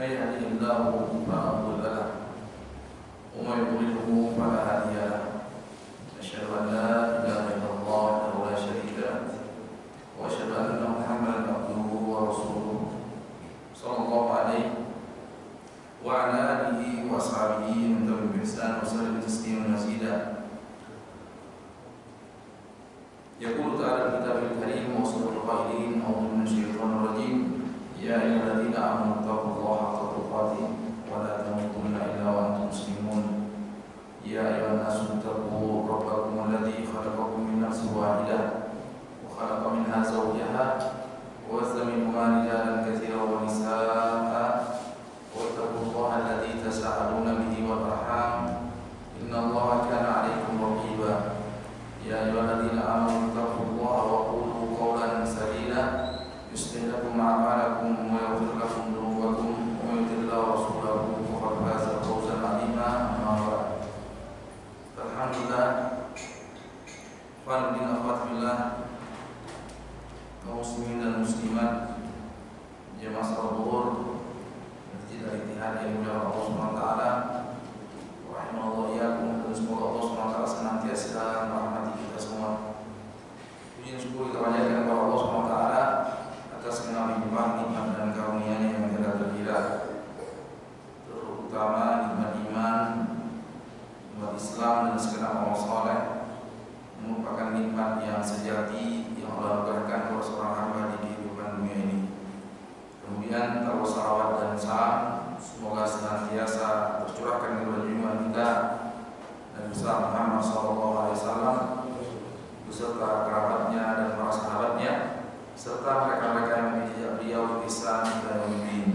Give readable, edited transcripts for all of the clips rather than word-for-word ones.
من يهده الله فلا مضل له ومن يضلله فلا هادي له أشهد أن لا إله إلا الله وحده لا شريك له وأشهد أن محمدا عبده ورسوله صلى الله عليه وعلى آله وأصحابه ومن تبعهم بإحسان وسلم تسليما مزيدا. يقول تعالى الكتاب الكريم وصدق القائلين أعوذ من الشيطان الرجيم يا أيها الذين آمنوا اتقوا الله حق تقاته ولا تموتن إلا وأنتم مسلمون يا أيها الناس اتقوا ربكم الذي خلقكم من نفس واحدة وخلق منها زوجها وبث منهما رجالا كثيرا ونساء واتقوا الله الذي تساءلون به والأرحام إن الله كان عليكم رقيبا يا أيها الذين آمنوا اتقوا الله وقولوا قولا سديدا يصلح لكم أعمالكم ويغفر لكم ذنوبكم ومن يطع الله ورسوله فقد فاز فوزا عظيما. أما بعد فالحمد لله Fardin akhwatillah kaum muslimin dan muslimat jemaah salat zuhur Masjid Al-Ittihad yang dimuliakan Allah Subhanahu wa taala. Rahimallahu iyyakum, dan semoga Allah Subhanahu wa taala senantiasa merahmati kita semua. Puji dan syukur kita panjatkan kepada Allah Subhanahu wa taala atas segala limpah nikmat dan karunia-Nya yang tidak terkira. Terutama nikmat iman, nikmat Islam dan segenap amal saleh merupakan nikmat yang sejati yang Allah anugerahkan kepada seorang hamba di kehidupan dunia ini. Kemudian taruh salawat dan salam semoga senantiasa tercurahkan kepada junjungan kita dan besar Muhammad SAW beserta kerabatnya dan para sahabatnya serta mereka-mereka yang mengikuti beliau di Islam dan Muslimin.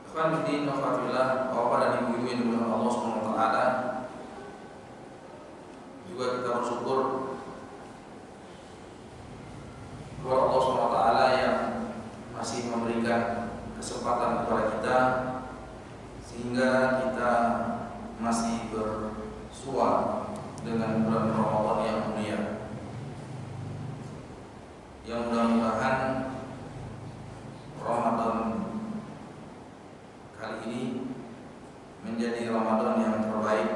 Ikhwan fillah wa akhwat, Bapak dan Ibu-ibu yang dimuliakan Allah Subhanahu wa taala, juga kita bersyukur kepada Allah Subhanahu wa taala yang masih memberikan kesempatan kepada kita sehingga kita masih bersua dengan bulan Ramadan yang mulia, yang mudah-mudahan Ramadan kali ini menjadi Ramadan yang terbaik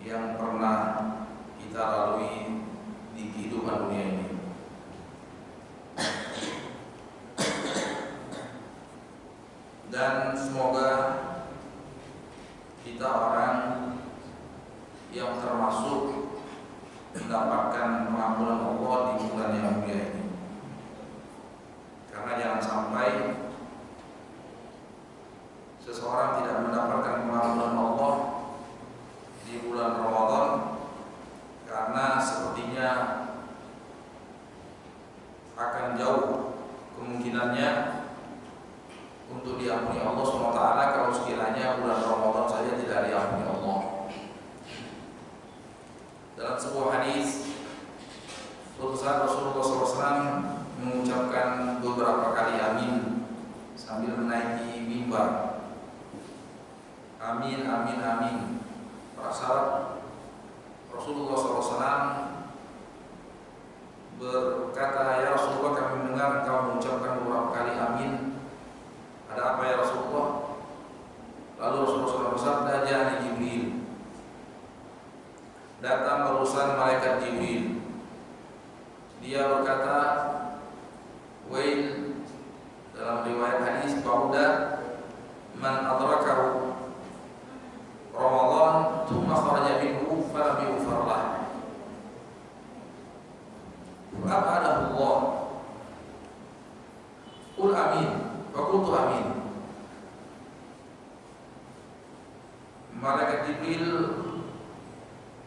yang pernah kita lalui di kehidupan dunia ini. Dan semoga kita orang yang termasuk mendapatkan pengampunan Allah di bulan yang mulia ini. Karena jangan sampai seseorang tidak mendapatkan pengampunan Allah di bulan Ramadan karena sepertinya akan jauh kemungkinannya untuk diampuni Allah SWT kalau sekiranya bulan Ramadan saja tidak diampuni Allah. Dalam sebuah hadis Rasulullah SAW mengucapkan beberapa kali amin sambil menaiki mimbar. Amin, amin, amin. Para sahabat Rasulullah SAW berkata, ya Rasulullah, kami mendengar engkau mengucapkan beberapa kali amin. Ada apa ya Rasulullah? Lalu Rasulullah SAW bersabda, ja'ani Jibril. Datang barusan malaikat Jibril. Dia berkata, wail, dalam riwayat hadis, ba'uda man adrakahu Ramadan thumma kharaja minhu falam yughfar lahu. Fa'abadahu Allah. Qul amin. Faqultu amin. Malaikat Jibril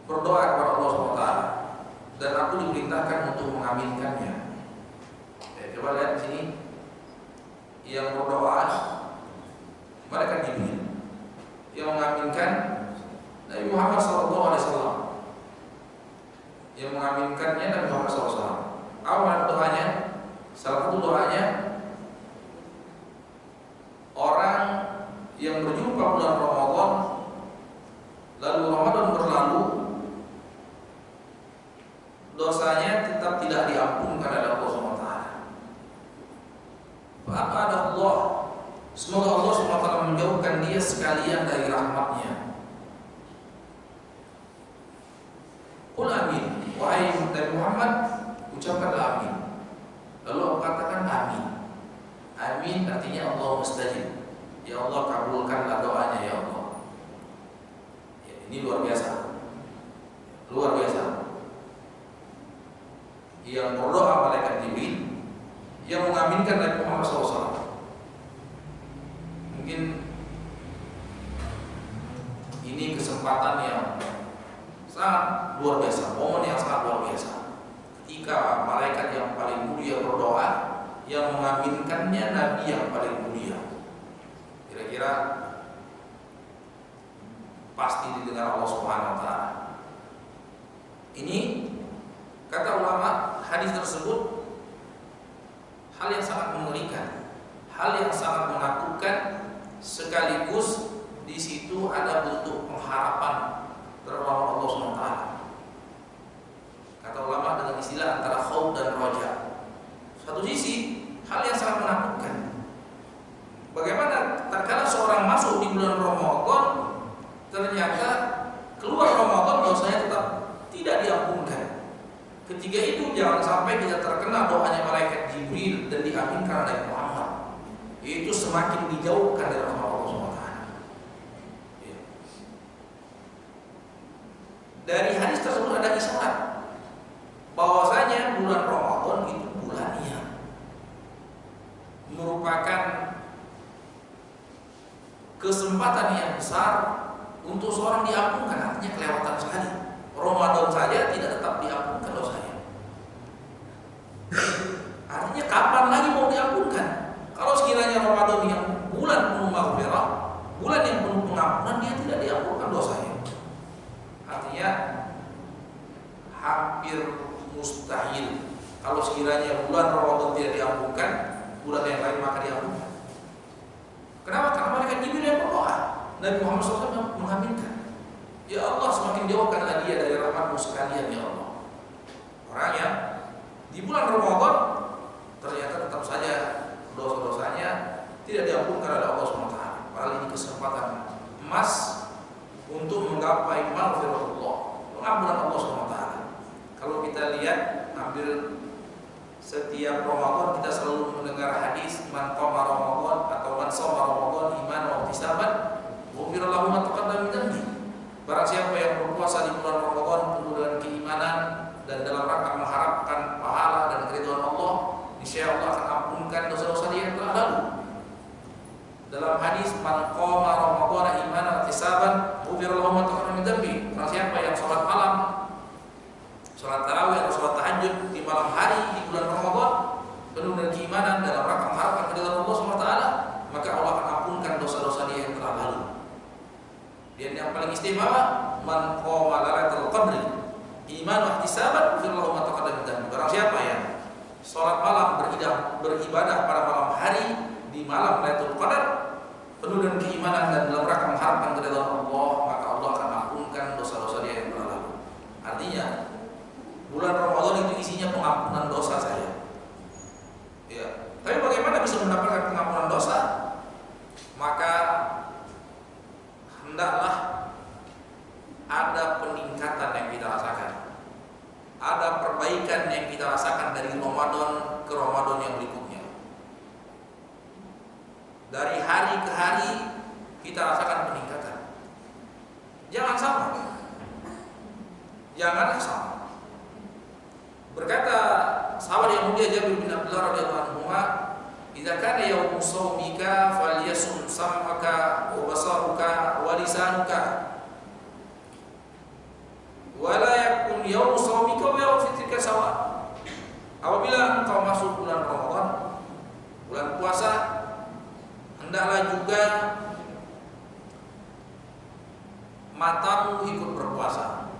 berdoa kepada Allah SWT dan aku diperintahkan untuk mengaminkannya. Coba lihat di sini, yang berdoa malaikat Jibril, yang mengaminkan Nabi Muhammad SAW. Yang mengaminkannya Nabi Muhammad SAW. Awal doanya, salah satu doanya, orang yang berjumpa bulan Ramadan lalu Ramadan berlalu, dosanya tetap tidak diampunkan oleh Allah SWT. dia sekalian dari rahmatnya. Qul amin, wahai Nabi Muhammad, ucapkanlah amin. Lalu aku katakan amin. Amin artinya Allah mustajib. Ya Allah, kabulkanlah doanya ya Allah. Ya, ini luar biasa. Luar biasa. Yang berdoa malaikat Jibril, yang mengaminkan Nabi Muhammad SAW. Mungkin ini kesempatan yang sangat luar biasa, momen yang sangat luar biasa. Ketika malaikat yang paling mulia berdoa, yang mengaminkannya Nabi yang paling mulia. Kira-kira pasti didengar Allah Subhanahu wa taala. Ini kata ulama, hadis tersebut hal yang sangat mengerikan, hal yang sangat menakutkan, sekaligus di situ ada bentuk pengharapan terhadap Allah Subhanahu wa taala. Kata ulama dengan istilah antara khauf dan raja. Satu sisi hal yang sangat menakutkan. Bagaimana tatkala seorang masuk di bulan Ramadan, ternyata keluar Ramadan dosanya tetap tidak diampunkan. Ketiga itu jangan sampai kita terkena doanya malaikat Jibril dan diaminkan oleh Muhammad. Itu semakin dijauhkan dari rahmat Allah SWT. Ya. Dari hadis tersebut ada isyarat bahwasanya bulan Ramadan itu bulannya merupakan kesempatan yang besar untuk seorang diampunkan, artinya kelewatan sekali. Ramadan saja tidak tetap diampunkan dosanya. Artinya kapan lagi mau diampunkan? Kalau sekiranya Ramadan yang bulan penuh maghfirah, bulan yang penuh pengampunan, dia tidak diampunkan dosanya. Artinya hampir mustahil kalau sekiranya bulan Ramadan tidak diampunkan, bulan yang lain maka diampunkan. Kenapa? Karena malaikat Jibril yang berdoa, Nabi Muhammad SAW mengaminkan. Ya Allah, semakin jauhkanlah dia dari rahmat-Mu sekalian ya Allah. Orang yang di bulan Ramadan ternyata tetap saja dosa-dosanya tidak diampunkan oleh Allah SWT. Padahal ini kesempatan emas untuk menggapai maghfiratullah, pengampunan Allah SWT. Kalau kita lihat hampir setiap Ramadan kita selalu mendengar hadis man qama Ramadan atau man shoma Ramadan imanan wa ihtisaban ghufira lahu ma taqaddama min dhanbi. Barang siapa yang berpuasa di bulan Ramadan penuh dengan keimanan dan dalam rangka mengharapkan pahala dan keridhaan Allah, niscaya Allah akan ampunkan dosa-dosa dia yang telah lalu. Dalam hadis man qama Ramadan imanan wa ihtisaban ghufira lahu ma taqaddama min dhanbi. Barang siapa yang salat malam, salat tarawih atau salat tahajud di malam hari di bulan Ramadan penuh dengan keimanan dalam rangka mengharapkan keridhaan Allah SWT, maka Allah akan ampunkan dosa-dosa dia yang telah lalu. Dan yang paling istimewa man qama lailatul qadri iman wa ihtisaban ghufira lahu ma taqaddama min dhanbi. Barang siapa yang salat malam beribadah pada malam hari di malam Lailatul Qadar penuh dengan keimanan dan dalam rangka mengharapkan keridhaan Allah, maka Allah akan ampunkan dosa-dosa dia yang telah lalu. Artinya bulan Ramadan itu isinya pengampunan dosa saya. Ya. Tapi bagaimana bisa mendapatkan pengampunan dosa? Maka hendaklah ada peningkatan yang kita rasakan, ada perbaikan yang kita rasakan dari Ramadan ke Ramadan yang berikutnya. Dari hari ke hari kita rasakan peningkatan. Jangan sama. Janganlah sama. Berkata sahabat yang mulia Jabir bin Abdullah radhiyallahu anhu, "Idza kana yaumu shaumika falyasum sam'aka wa basaruka wa lisanuka wa la yakun yaumu shaumika wa yaumu fitrika sawa." Apabila engkau masuk bulan Ramadan, bulan puasa, hendaklah juga matamu ikut berpuasa,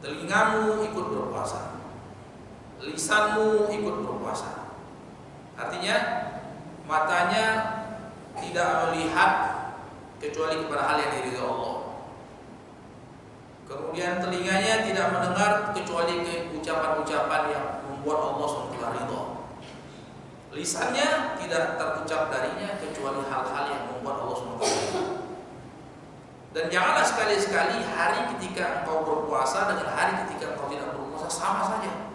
telingamu ikut berpuasa, lisanmu ikut berpuasa. Artinya matanya tidak melihat kecuali kepada hal yang diridhoi Allah. Kemudian telinganya tidak mendengar kecuali ke ucapan-ucapan yang membuat Allah SWT ridha. Lisannya tidak terucap darinya kecuali hal-hal yang membuat Allah SWT. Dan janganlah sekali-sekali hari ketika engkau berpuasa dengan hari ketika engkau tidak berpuasa sama saja.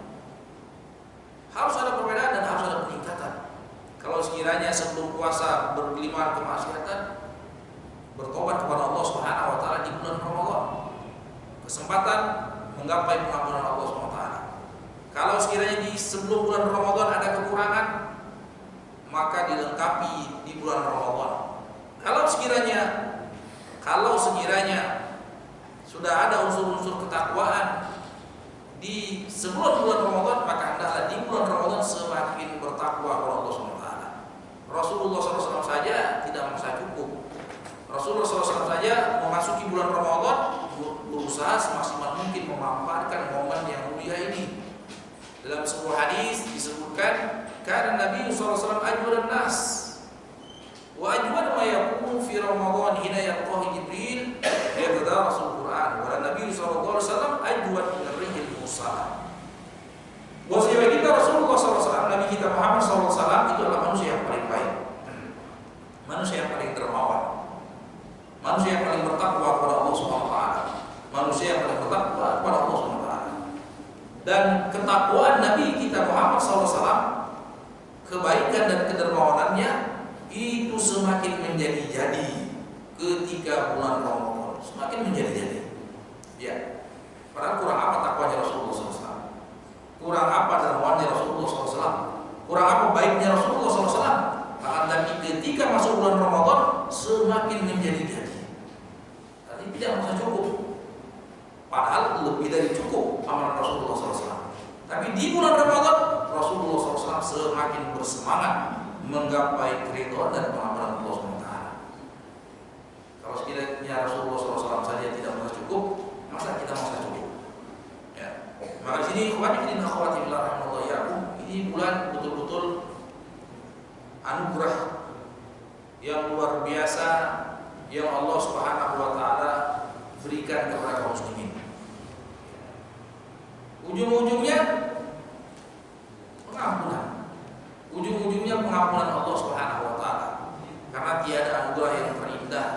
Harus ada perbedaan dan harus ada peningkatan. Kalau sekiranya sebelum puasa bergelimang kemaksiatan, bertobat kepada Allah Subhanahu wa taala di bulan Ramadan. Kesempatan menggapai pengampunan Allah Subhanahu wa taala. Kalau sekiranya di sebelum bulan Ramadan ada kekurangan, maka dilengkapi di bulan Ramadan. Kalau sekiranya sudah ada unsur-unsur ketakwaan di sebelum bulan Ramadan, maka hendaklah di bulan Ramadan semakin bertakwa kepada Allah Subhanahu wa taala. Rasulullah SAW saja tidak merasa cukup. Rasulullah SAW saja memasuki bulan Ramadan berusaha semaksimal mungkin memanfaatkan momen yang mulia ini. Dalam sebuah hadis disebutkan, karena Nabi SAW ajwadan nas wa ajwad ma yakunu fi Ramadan hina yaqtahi Jibril yatadarasul Quran wa Nabi SAW ajwad min ar-rihil mursal. Wasiat kita Rasulullah SAW, Nabi kita Muhammad SAW itu adalah manusia yang paling baik, manusia yang paling dermawan, manusia yang paling bertakwa kepada Allah Subhanahu wa taala, manusia yang paling bertakwa kepada Allah Subhanahu wa taala. Dan ketakwaan Nabi kita Muhammad SAW, kebaikan dan kedermawanannya itu semakin menjadi-jadi ketika bulan Ramadan, semakin menjadi-jadi. Ya, padahal kurang apa takwanya Rasulullah SAW, kurang apa dermawannya Rasulullah SAW, kurang apa baiknya Rasulullah SAW. Tapi ketika masuk bulan Ramadan semakin menjadi-jadi. Tapi tidak merasa cukup. Padahal lebih dari cukup amalan Rasulullah SAW. Tapi di bulan Ramadan Rasulullah SAW semakin bersemangat menggapai keridhaan dan pengampunan Allah SWT. Kalau sekiranya Rasulullah SAW saja tidak merasa cukup, masa kita merasa cukup? Ya. Maka di sini ini bulan betul-betul anugerah yang luar biasa yang Allah Subhanahu wa taala berikan kepada kaum muslimin. Ujung-ujungnya pengampunan. Ujung-ujungnya pengampunan Allah Subhanahu wa taala. Karena tiada anugerah yang terindah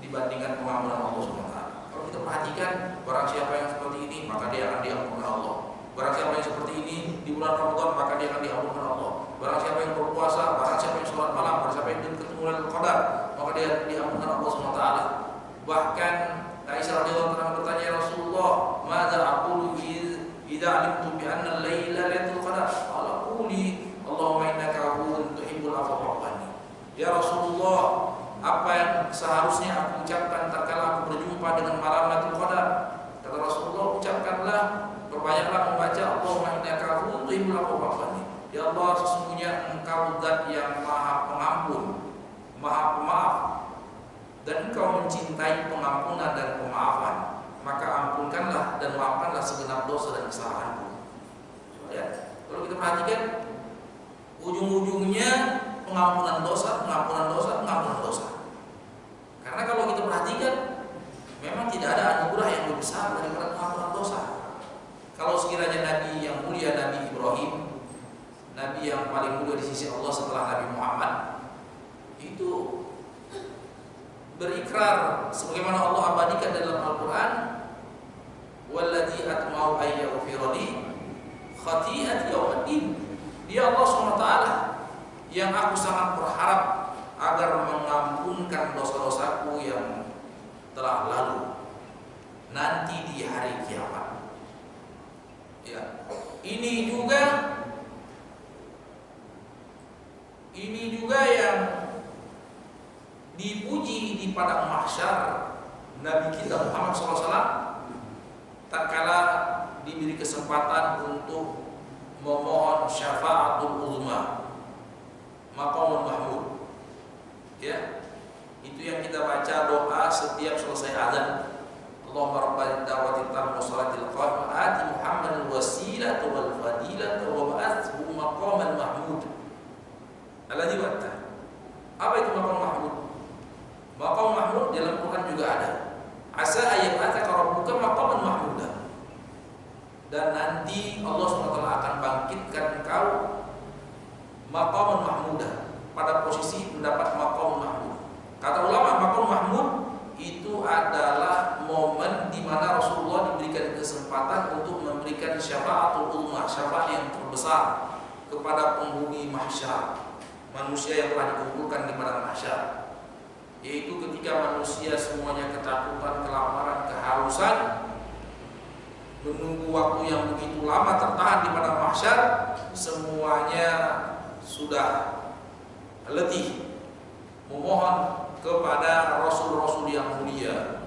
dibandingkan pengampunan Allah Subhanahu wa taala. Kalau kita perhatikan, barang siapa yang seperti ini maka dia akan diampuni Allah. Barang siapa yang seperti ini di bulan Ramadan maka dia akan diampuni Allah. Barang siapa yang berpuasa, barang siapa yang sholat malam, barang siapa yang ketemu Lailatul Qadar, maka dia diampuni Allah Subhanahu wa taala. Bahkan Aisyah radhiyallahu anha bertanya, "Ya Rasulullah, madza aqulu idza alimtu bi anna al-laila lailatul qadar?" Qala quli, "Allahumma innaka afuwwun tuhibbul afwa fa'fu anni." Ya Rasulullah, apa yang seharusnya aku ucapkan tatkala aku berjumpa dengan malam Lailatul Qadar? Kata Rasulullah, ucapkanlah, perbanyaklah membaca Allahumma innaka afuwwun tuhibbul afwa fa'fu anni. Ya Allah, sesungguhnya Engkau zat yang Maha Pengampun, Maha Pemaaf, dan Engkau mencintai pengampunan dan pemaafan, maka ampunkanlah dan maafkanlah segenap dosa dan kesalahanku. Ya, kalau kita perhatikan, ujung-ujungnya pengampunan dosa, pengampunan dosa, pengampunan dosa. Karena kalau kita perhatikan, memang tidak ada anugerah yang lebih besar daripada pengampunan dosa. Kalau sekiranya Nabi yang mulia, Nabi Ibrahim, Nabi yang paling mulia di sisi Allah setelah Nabi Muhammad, itu berikrar sebagaimana Allah abadikan dalam Al-Quran, "Walladzi atma'u an yaghfira li khati'ati yaumiddin." Dia Allah SWT yang aku sangat berharap agar mengampunkan dosa-dosaku yang telah lalu nanti di hari kiamat. Ya, ini juga yang dipuji di padang mahsyar Nabi kita Muhammad SAW tatkala diberi kesempatan untuk memohon syafaatul uzma, maqamul mahmud. Ya, itu yang kita baca doa setiap selesai azan. Allahumma rabbal da'wati tammah shalatil qa'imah ati Muhammadal wasilata wal fadilata wa ba'athhu maqaman mahmud alladzi wa'ata. Apa itu maqam mahmud? Maqam mahmud dalam Quran juga ada. Asa ayat ataka rabbuka maqaman mahmuda. Dan nanti Allah SWT akan bangkitkan engkau maqaman mahmudah, pada posisi mendapat maqam mahmud. Kata ulama, maqam mahmud itu adalah momen di mana Rasulullah diberikan kesempatan untuk memberikan syafaatul uzma, syafaat yang terbesar kepada penghuni mahsyar, manusia yang telah dikumpulkan di padang mahsyar, yaitu ketika manusia semuanya ketakutan, kelaparan, kehausan, menunggu waktu yang begitu lama tertahan di padang mahsyar, semuanya sudah letih, memohon kepada rasul-rasul yang mulia.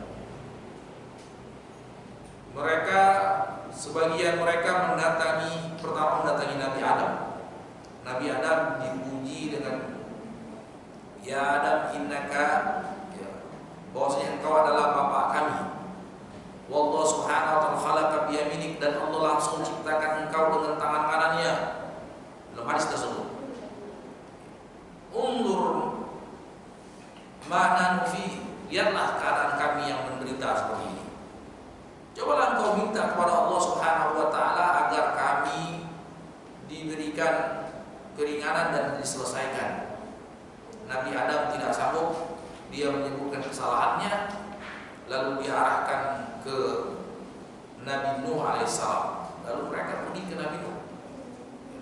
Mereka, sebagian mereka pertama mendatangi Nabi Adam. Nabi Adam dipuji dengan, ya Adam innaka, ya, bahwasanya engkau adalah bapak kami. Wallahu subhanahu wa ta'ala khalaqa biyaminik, dan Allah langsung ciptakan engkau dengan tangan kanannya. Dalam hadis tersebut, undur ma'nan fi, lihatlah keadaan kami yang menderita seperti ini. Cobalah engkau minta kepada Allah subhanahu wa ta'ala agar kami diberikan keringanan dan diselesaikan. Nabi Adam tidak sanggup, dia menyebutkan kesalahannya, lalu diarahkan ke Nabi Nuh alaihissalam. Lalu mereka pergi ke Nabi Nuh.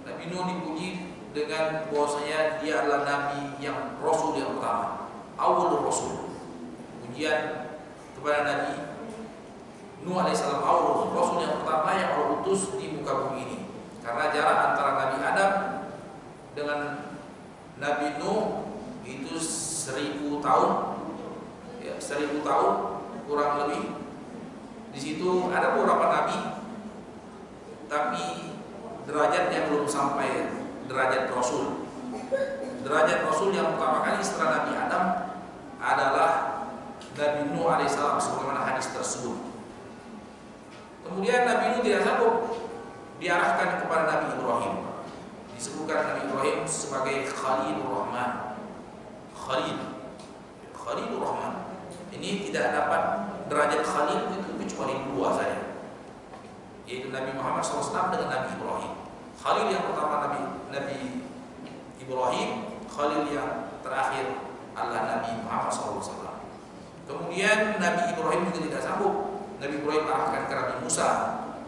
Nabi Nuh dipuji dengan bahwasanya dia adalah nabi yang rasul yang pertama, awalul rasul. Pujian kepada Nabi Nuh alaihissalam, awalul rasul yang pertama yang Allah utus di muka bumi ini. Karena jarak antara Nabi Adam dengan Nabi Nuh itu 1000 tahun, ya, 1000 tahun kurang lebih. Di situ ada beberapa nabi, tapi derajatnya belum sampai derajat rasul. Derajat rasul yang pertama kali setelah Nabi Adam adalah Nabi Nuh alaihissalam, sebagaimana hadis tersebut. Kemudian Nabi Nuh tidak sanggup, diarahkan kepada Nabi Ibrahim. Disebutkan Nabi Ibrahim sebagai Khalilur Rahman. Khalilur Rahman. Ini tidak dapat derajat Khalil itu kecuali dua saja, yaitu Nabi Muhammad SAW dengan Nabi Ibrahim. Khalil yang pertama Nabi Ibrahim, Khalil yang terakhir adalah Nabi Muhammad SAW. Kemudian Nabi Ibrahim juga tidak sanggup, Nabi Ibrahim arahkan ke Nabi Musa.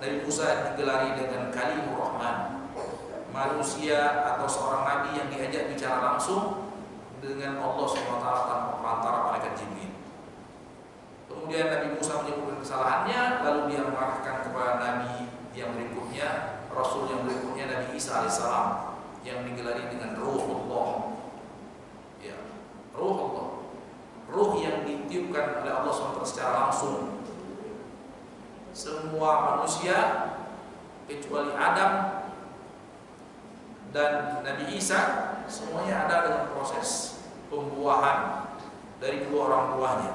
Nabi Musa digelari dengan Kalimur Rahman, manusia atau seorang nabi yang diajak bicara langsung dengan Allah SWT tanpa perantara malaikat Jibril. Kemudian Nabi Musa menyebutkan kesalahannya, lalu dia mengarahkan kepada Nabi yang berikutnya, Rasul yang berikutnya, Nabi Isa alaihissalam, yang digelari dengan Ruhullah. Ya, Ruhullah, Ruh yang ditiupkan oleh Allah SWT secara langsung. Semua manusia kecuali Adam dan Nabi Isa, semuanya ada dengan proses pembuahan dari kedua orang tuanya.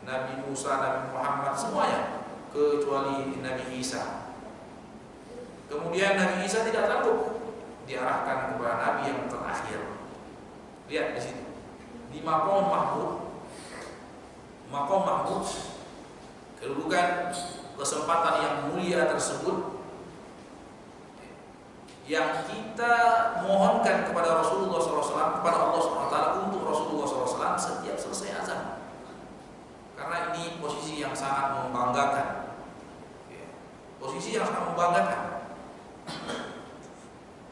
Nabi Musa, Nabi Muhammad, semuanya kecuali Nabi Isa. Kemudian Nabi Isa tidak sanggup, diarahkan kepada Nabi yang terakhir. Lihat di situ, di maqam mahmud, kedudukan kesempatan yang mulia tersebut, yang kita mohonkan kepada Rasulullah SAW, kepada Allah SWT untuk Rasulullah SAW setiap selesai azan. Karena ini posisi yang sangat membanggakan, posisi yang sangat membanggakan.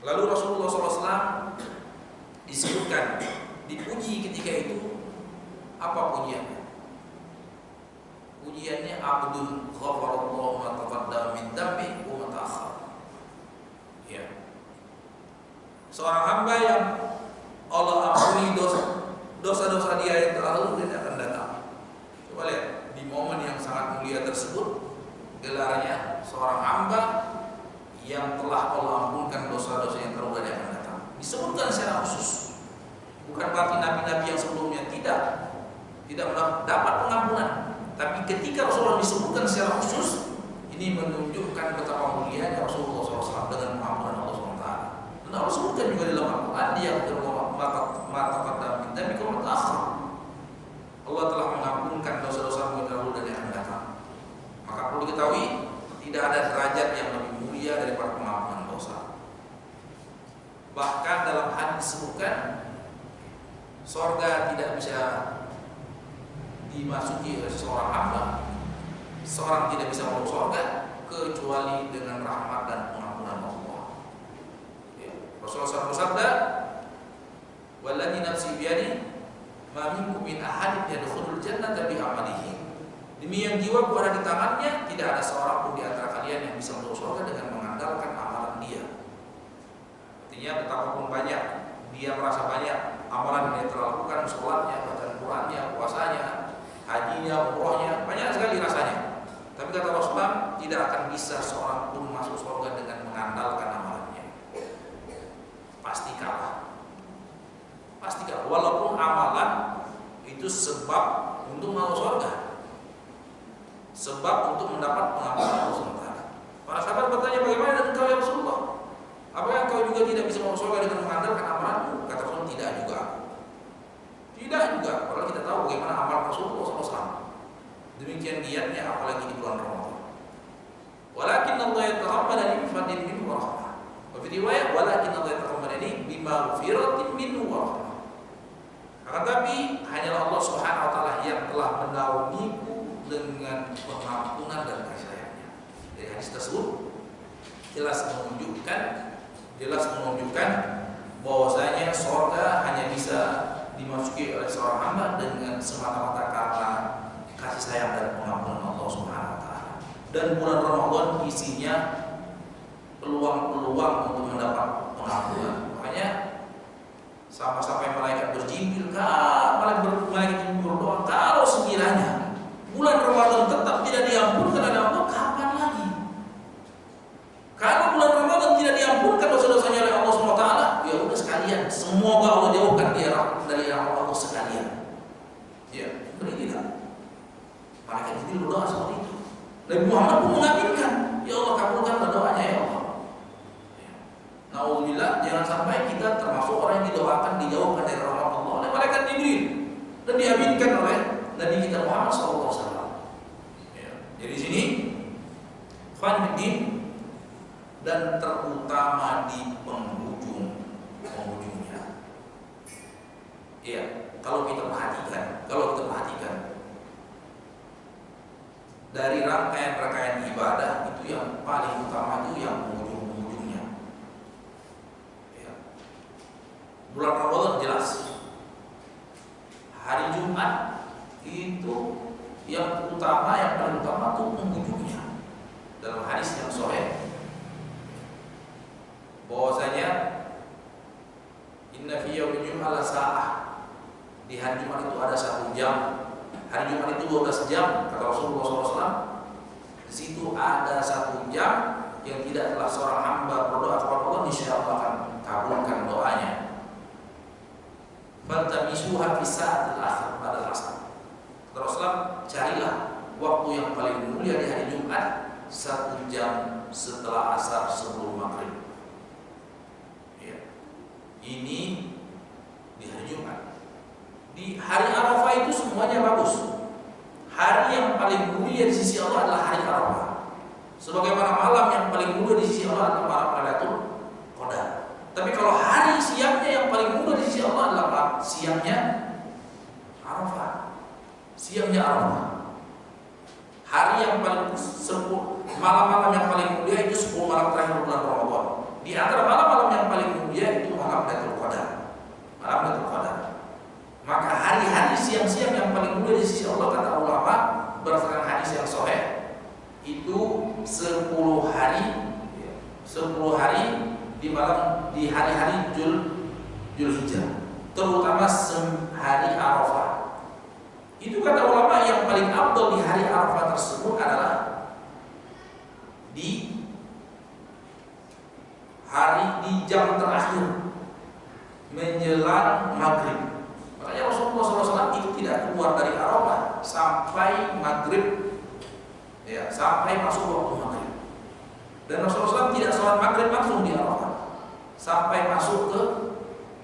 Lalu Rasulullah SAW disebutkan, dipuji ketika itu. Apa pujiannya? Pujiannya abdul ghafarallahu ma taqaddama min dhanbi wa ma ta'akhkhar. Ya. Seorang hamba yang Allah ampuni dosa-dosa dia yang terlalu dan akan datang. Coba lihat, di momen yang sangat mulia tersebut, gelarnya seorang hamba yang telah Allah ampunkan dosa-dosa yang terlalu dan akan datang. Disebutkan secara khusus. Bukan berarti nabi-nabi yang sebelumnya tidak mendapat pengampunan. Tapi ketika Rasulullah disebutkan secara khusus, ini menunjukkan betapa mulianya Rasulullah SAW dengan pengampunan Allah SWT. Dan Allah sebutkan juga dalam Al-Quran, dia mata pada dan mikromat akhir. Allah telah mengampunkan dosa-dosa yang terdahulu dan yang akan datang. Maka perlu diketahui, tidak ada derajat yang lebih mulia daripada pengampunan dosa. Bahkan dalam hadis disebutkan surga tidak bisa dimasuki oleh seorang hamba. Seorang tidak bisa masuk surga kecuali dengan rahmat dan pengampunan Allah. Ya. Rasulullah SAW bersabda, "Walladzi nafsi biyadihi, ma minkum min ahadin yadkhulul jannata bi amalihi." Demi yang jiwaku ada di tangannya, tidak ada seorang pun di antara kalian yang bisa masuk surga dengan mengandalkan amalan dia. Artinya betapapun banyak dia merasa banyak amalan yang dia telah lakukan, sholatnya, bacaan Qur'annya, puasanya, hajinya, umrohnya, banyak sekali rasanya. Tapi kata Rasulullah, tidak akan bisa seorang pun masuk surga dengan mengandalkan amalannya. Pasti kalah. Pasti kalah. Walaupun amalan itu sebab untuk masuk surga, sebab untuk mendapat pengampunan Allah SWT. Para sahabat bertanya, bagaimana dengan engkau ya Rasulullah? Apakah engkau juga tidak bisa masuk surga dengan mengandalkan amalanmu? Kata Rasulullah, tidak juga. Tidak juga. Kalau kita tahu bagaimana amal Rasulullah SAW, demikian giatnya apalagi di bulan Ramadan. Walakin Allah yataqabbalani bi fadlin minhu wa rahmah. Wa fi riwayat walakin Allah yataqabbalani bi maghfiratin minhu wa rahmah. Akan tapi hanyalah Allah Subhanahu wa taala yang telah menaungiku dengan pengampunan dan kasih sayangnya. Dari hadis tersebut jelas menunjukkan bahwasanya surga hanya bisa dimasuki oleh seorang hamba dengan semata-mata karena kasih sayang dan pengampunan Allah Subhanahu wa taala. Dan bulan Ramadan isinya peluang-peluang untuk mendapat pengampunan. Makanya sampai malaikat berjimbil, malaikat berdoa, kalau sekiranya bulan Ramadan tetap tidak diampunkan oleh Allah, kapan lagi? Kalau bulan Ramadan tidak diampunkan dosa-dosanya oleh Allah SWT, ya udah sekalian, semoga Allah jauhkan dia dari rahmat Allah sekalian. Ya, benar tidak? Malaikat Jibril berdoa seperti itu. Nabi Muhammad pun mengaminkan, ya Allah kabulkan doanya ya Allah. Nauzubillah, jangan sampai kita termasuk orang yang didoakan dijauhkan dari rahmat Allah oleh malaikat Jibril dan diaminkan oleh Nabi kita Muhammad SAW. Ya. Jadi di sini, khairuddin, dan terutama di penghujungnya. Iya, kalau kita perhatikan dari rangkaian ibadah itu yang paling utama itu yang penghujungnya. Ya. Bulan Ramadan jelas. Hari Jumat itu yang utama, yang paling utama itu penghujungnya. Dalam hadis yang sahih bahwasanya inna fi yaumil jum'ah la sa'ah, di hari Jumat itu ada 1 jam. Hari Jumat itu 12 jam kata Rasulullah SAW. Di situ ada 1 jam yang tidak telah seorang hamba berdoa kepada Allah, insyaallah akan kabulkan doanya. Fantamisuha fi sa'atil akhir pada asar. Rasulullah, carilah waktu yang paling mulia di hari Jumat, 1 jam setelah asar sebelum maghrib. Ya. Ini di hari Jumat. Di hari Arafah itu semuanya bagus. Hari yang paling mulia di sisi Allah adalah hari Arafah. Sebagaimana malam yang paling mulia di sisi Allah adalah malam Lailatul Qadar. Tapi kalau hari siangnya yang paling mulia di sisi Allah adalah siangnya Arafah. Siangnya Arafah. Hari yang paling malam-malam yang paling mulia itu 10 malam terakhir bulan Ramadan. Di antara malam-malam yang paling mulia itu malam Lailatul Qadar. Malam Lailatul Qadar. Maka hari-hari siang-siang yang paling mulia di sisi Allah kata ulama berdasarkan hadis yang sahih itu 10 hari di hari-hari Zulhijjah, terutama hari Arafah. Itu kata ulama yang paling afdal di hari Arafah tersebut adalah di jam terakhir menjelang maghrib. Makanya Rasulullah SAW itu tidak keluar dari Arafah sampai maghrib, ya, sampai masuk waktu maghrib. Dan Rasulullah SAW tidak sholat maghrib langsung di Arafah, sampai masuk ke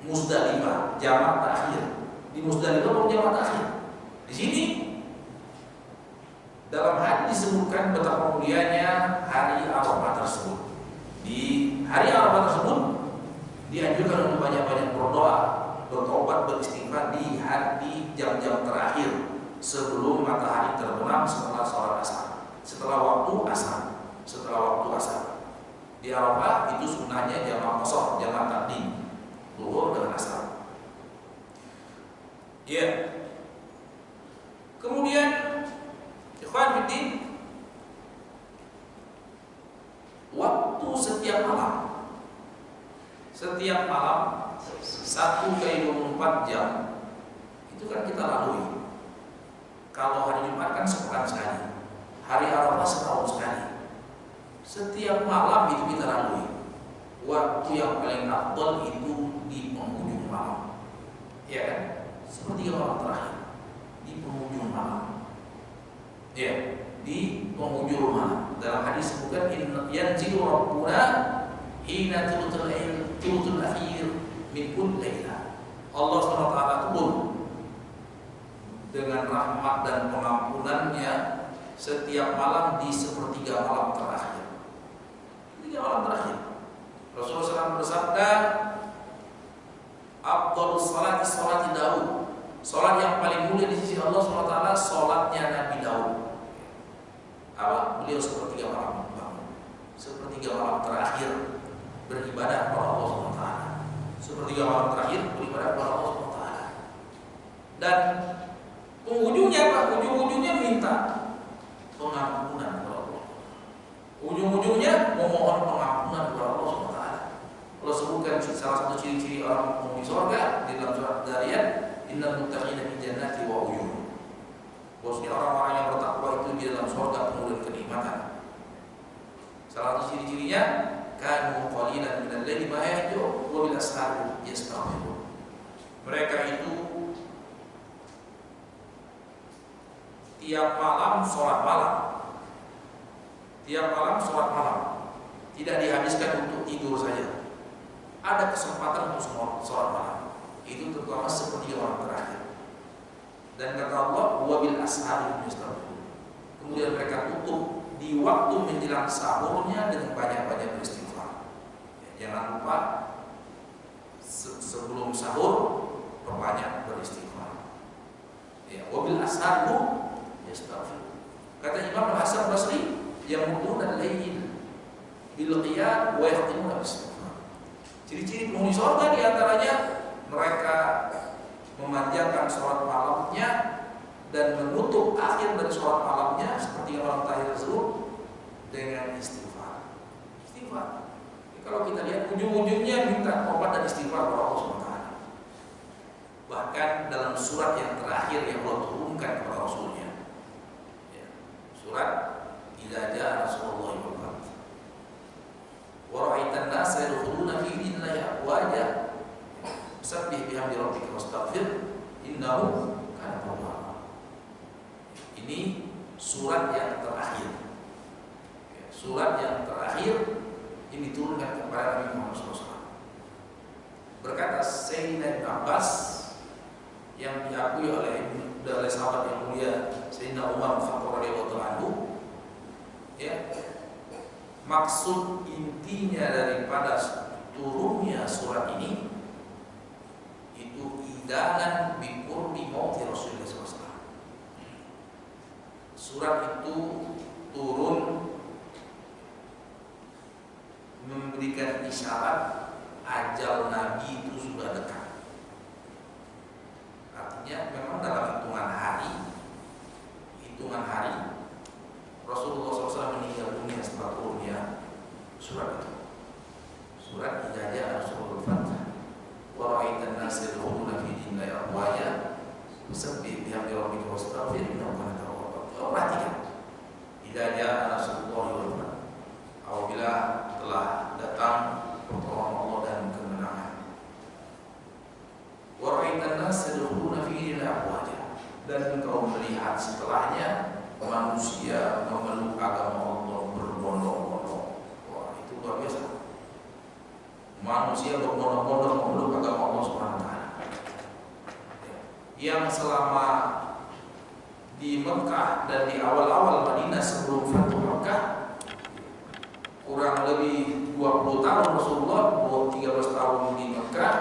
Muzdalifah, jamak terakhir. Di Muzdalifah baru jamak terakhir. Di sini dalam hadis disebutkan betapa mulianya hari Arafah tersebut. Di hari Arafah tersebut Dianjurkan untuk banyak-banyak berdoa, bertobat, beristighfar di jam-jam terakhir sebelum matahari terbenam setelah sholat asar, setelah waktu asar. Di Arafah itu sunnahnya jamaah qashar, jamaah takdim, zuhur dengan asar. Ya. Kemudian ikhwan fillah, waktu setiap malam 1/24 jam itu kan kita lalui. Kalau hari Jumat kan sepekan sekali, hari Arafah setahun sekali. Setiap malam itu kita lalui. Waktu yang paling afdal itu di penghujung malam, ya kan? Seperti malam terakhir di penghujung malam, ya, di penghujung malam. Dalam hadis disebutkan yanzilu rabbuna hina thuluthul akhir min kulli lailah. Allah SWT turun dengan rahmat dan pengampunannya setiap malam di sepertiga malam terakhir. Rasulullah SAW bersabda, afdhalus salati salati Daud. Salat yang paling mulia di sisi Allah SWT salatnya Nabi Daud. Apa? Beliau sepertiga malam bangun, sepertiga malam terakhir beribadah kepada Allah SWT. Sepertiga malam terakhir beribadah kepada Allah SWT. Dan ujungnya apa? Ujung-ujungnya minta pengampunan kepada Allah. Ujung-ujungnya memohon pengampunan kepada Allah SWT. Allah sebutkan salah satu ciri-ciri orang penghuni surga di dalam surat Dzariyat, innal muttaqina fi jannati wa uyun. Bosnya orang-orang yang bertakwa itu di dalam surga penuh dengan kenikmatan. Salah satu ciri-cirinya kanu qalilan minal laili ma yahjurun wa bil ashari yastaghfirun. Mereka itu tiap malam sholat malam. Tidak dihabiskan untuk tidur saja. Ada kesempatan untuk sholat malam. Itu terutama seperti orang terakhir. Dan kata Allah, wabil ashari yastaghfirun. Kemudian mereka tutup di waktu menjelang sahurnya dengan banyak-banyak beristighfar. Ya, jangan lupa sebelum sahur perbanyak beristighfar. Ya, wabil ashari yastaghfirun. Kata Imam Al-Hasan Basri, yamuduna al-lail bil qiyam wa yahtimuna bis-istighfar. Ciri-ciri penghuni surga diantaranya mereka memanjangkan sholat malamnya dan menutup akhir dari sholat malamnya seperti yang orang terakhir tersebut dengan istighfar. Kalau kita lihat ujung-ujungnya minta taubat dan istighfar kepada Allah SWT. Bahkan dalam surat yang terakhir yang Allah turunkan kepada Rasulnya, ya, surat Idza Jaa Rasulullah wa ra'aitan nasa yadkhuluna fi dinillahi afwaja fasabbih bihamdi rabbika wastaghfir innahu kana tawwaba. Ini surat yang terakhir. Surat yang terakhir ini diturunkan kepada Nabi Muhammad SAW. Berkata Sayyidina Ibn Abbas yang diakui oleh sahabat yang mulia Sayyidina Umar bin Khattab radhiyallahu anhu, ya, maksud intinya daripada turunnya surat ini itu idanan bi qurbi mauti Rasulullah SAW. Surat itu turun memberikan isyarat ajal Nabi itu sudah dekat. Artinya memang dalam hitungan hari Rasulullah SAW meninggal dunia setelah turunnya surat itu. Surat Idza Jaa Rasulullah wa ra'aitan nasa yadkhuluna fi dinillahi afwaja fasabbih bihamdi rabbika wastaghfir innahu kana tawwaba. Perhatikan, Idza Jaa Rasulullah wal fath, apabila telah datang pertolongan Allah dan kemenangan. Wa ra'aitan nasa yadkhuluna fi dinillahi afwaja, dan engkau melihat setelahnya manusia memeluk agama Allah berbondong-bondong. Wah, itu luar biasa. Manusia berbondong-bondong memeluk agama Allah SWT. Yang selama di Mekah dan di awal-awal Madinah sebelum Fathu Mekah kurang lebih 20 tahun Rasulullah, 30 13 tahun di Mekah,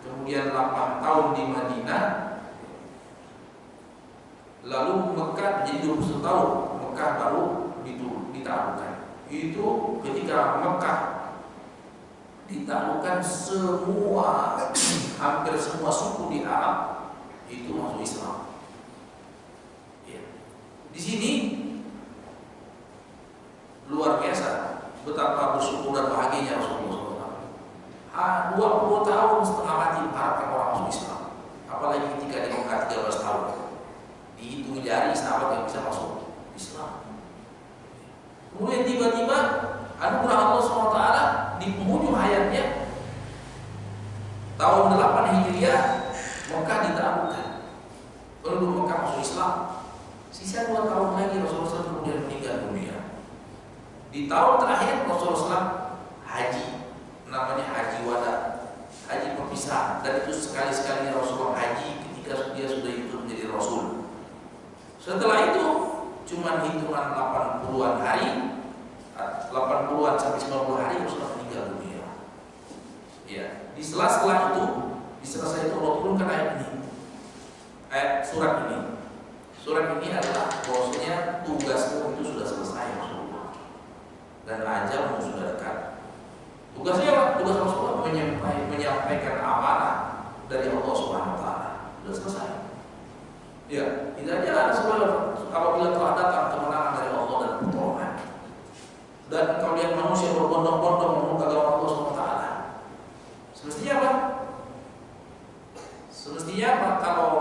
kemudian 8 tahun di Madinah, lalu Mekah jadi 21 tahun, Mekah baru ditaklukkan. Itu ketika Mekah ditaklukkan, semua hampir semua suku di Arab itu masuk Islam. Ya. Di sini luar biasa betapa bersyukur dan bahagianya Rasulullah SAW. 20 tahun setengah mati mengharapkan orang masuk Islam, apalagi ketika di Mekah 13 tahun. Dihitung jari sahabat yang bisa masuk Islam. Kemudian tiba-tiba anugerah Allah SWT di penghujung hayatnya tahun 8 Hijriah, Mekah ditaklukkan. Penduduk Mekah masuk Islam. Sisa 2 tahun lagi Rasulullah SAW kemudian meninggal dunia. Di tahun terakhir Rasulullah SAW haji, namanya haji wada, haji perpisahan. Dan itu sekali-sekalinya Rasulullah haji ketika dia sudah itu menjadi Rasul. Setelah itu cuma hitungan 80-an hari, 80-an sampai 90 hari Rasulullah meninggal dunia. Ya, di sela-sela itu, di sela-sela itu Allah turunkan ayat ini, surat ini. Surat ini adalah bahwasanya tugasmu itu sudah selesai Rasulullah, dan ajalmu sudah dekat. Tugasnya apa? Tugas Rasulullah menyampaikan amanah dari Allah Subhanahu Wa Taala. Sudah selesai. Ya, tidak ada sebelum apabila telah datang kemenangan dari Allah dan pertolongan. Dan kalau lihat manusia berbondong-bondong memeluk agama Allah SWT, semestinya apa? Semestinya apa? Kalau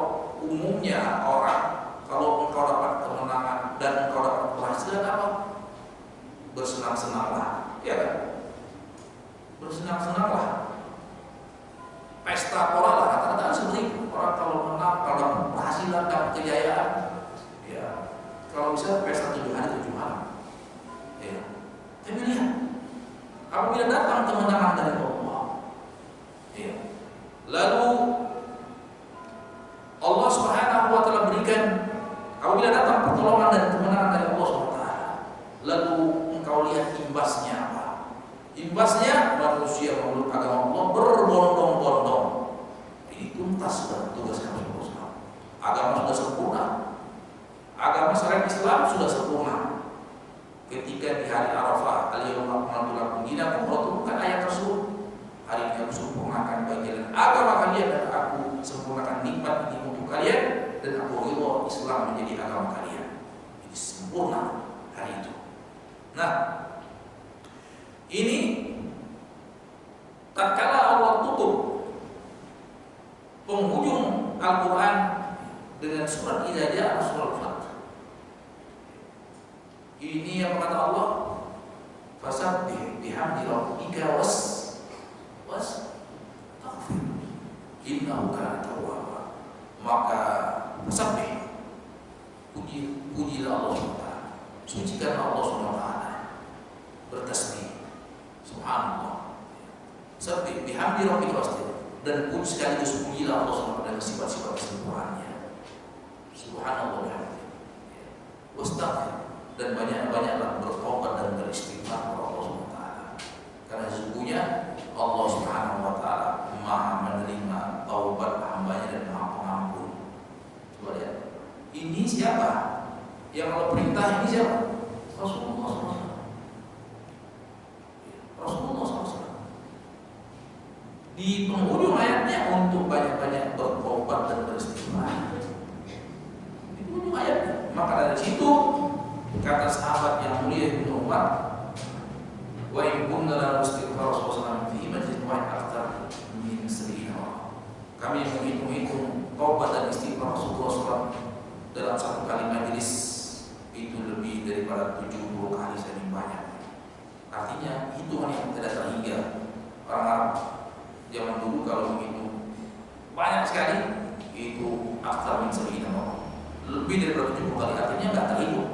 umumnya orang, kalau engkau dapat kemenangan dan engkau dapat keberhasilan, apa? Bersenang-senanglah, ya kan? Bersenang-senanglah, pesta pora lah, kata-kata seperti itu. Orang kalau menang, kalau dapat keberhasilan, dapat kejayaan, ya kalau bisa pesta 7 hari 7 malam. Ya. Tapi lihat, apabila datang kemenangan dari Allah, ya, lalu Allah Subhanahu Wa Taala berikan, apabila datang pertolongan dan kemenangan dari Allah Subhanahu Wa Taala, lalu engkau lihat imbasnya apa? Imbasnya manusia memeluk agama Allah berbondong-bondong. Ini tuntas sudah tugas kami Rasulullah. Agama sudah sempurna. Agama syariat Islam sudah sempurna. Ketika di hari Arafah, al-yawma akmaltu lakum dinakum, Allah turunkan ayat tersebut. Hari ini aku sempurnakan bagian agama kalian dan aku sempurnakan nikmat ini untuk kalian, dan aku ridho Islam menjadi agama kalian. Ini sempurna hari itu. Nah, ini tatkala Allah tutup penghujung Al-Quran dengan surat Idza Jaa Nasrul Fath. Ini yang kata Allah, fasabbih bihamdi rabbika wastaghfir innahu kana tawwaba. Maka fasabbih, pujilah Allah SWT, sucikan Allah SWT, bertasbih, subhanallah, sabbih bihamdi rabbika wastaghfir, dan puji sekaligus pujilah Allah SWT dengan sifat-sifat kesempurnaannya. Subhanallah bihamdi wastaghfir, dan banyak-banyaklah bertobat dan beristighfar kepada Allah SWT, karena sesungguhnya Allah Subhanahu Wa Taala Maha menerima taubat hambanya dan Maha pengampun. Coba lihat, ini siapa yang Allah perintah? Ini siapa? Rasulullah SAW. Rasulullah SAW. Di penghujung ayatnya untuk banyak-banyak bertobat dan beristighfar. Di penghujung ayatnya. Maka dari situ kata sahabat yang mulia Ibnu Umar, wa in kunna la nastighfar Rasulullah fi majlis wahid akthar min sayyidina. Kami menghitung taubat dan istighfar Rasulullah SAW dalam satu kali majelis itu lebih daripada 70 kali lebih banyak. Artinya hitungan yang tidak terhingga. Orang Arab zaman dulu kalau menghitung banyak sekali itu akthar min sayyidina, lebih daripada 70 kali, artinya nggak terhitung.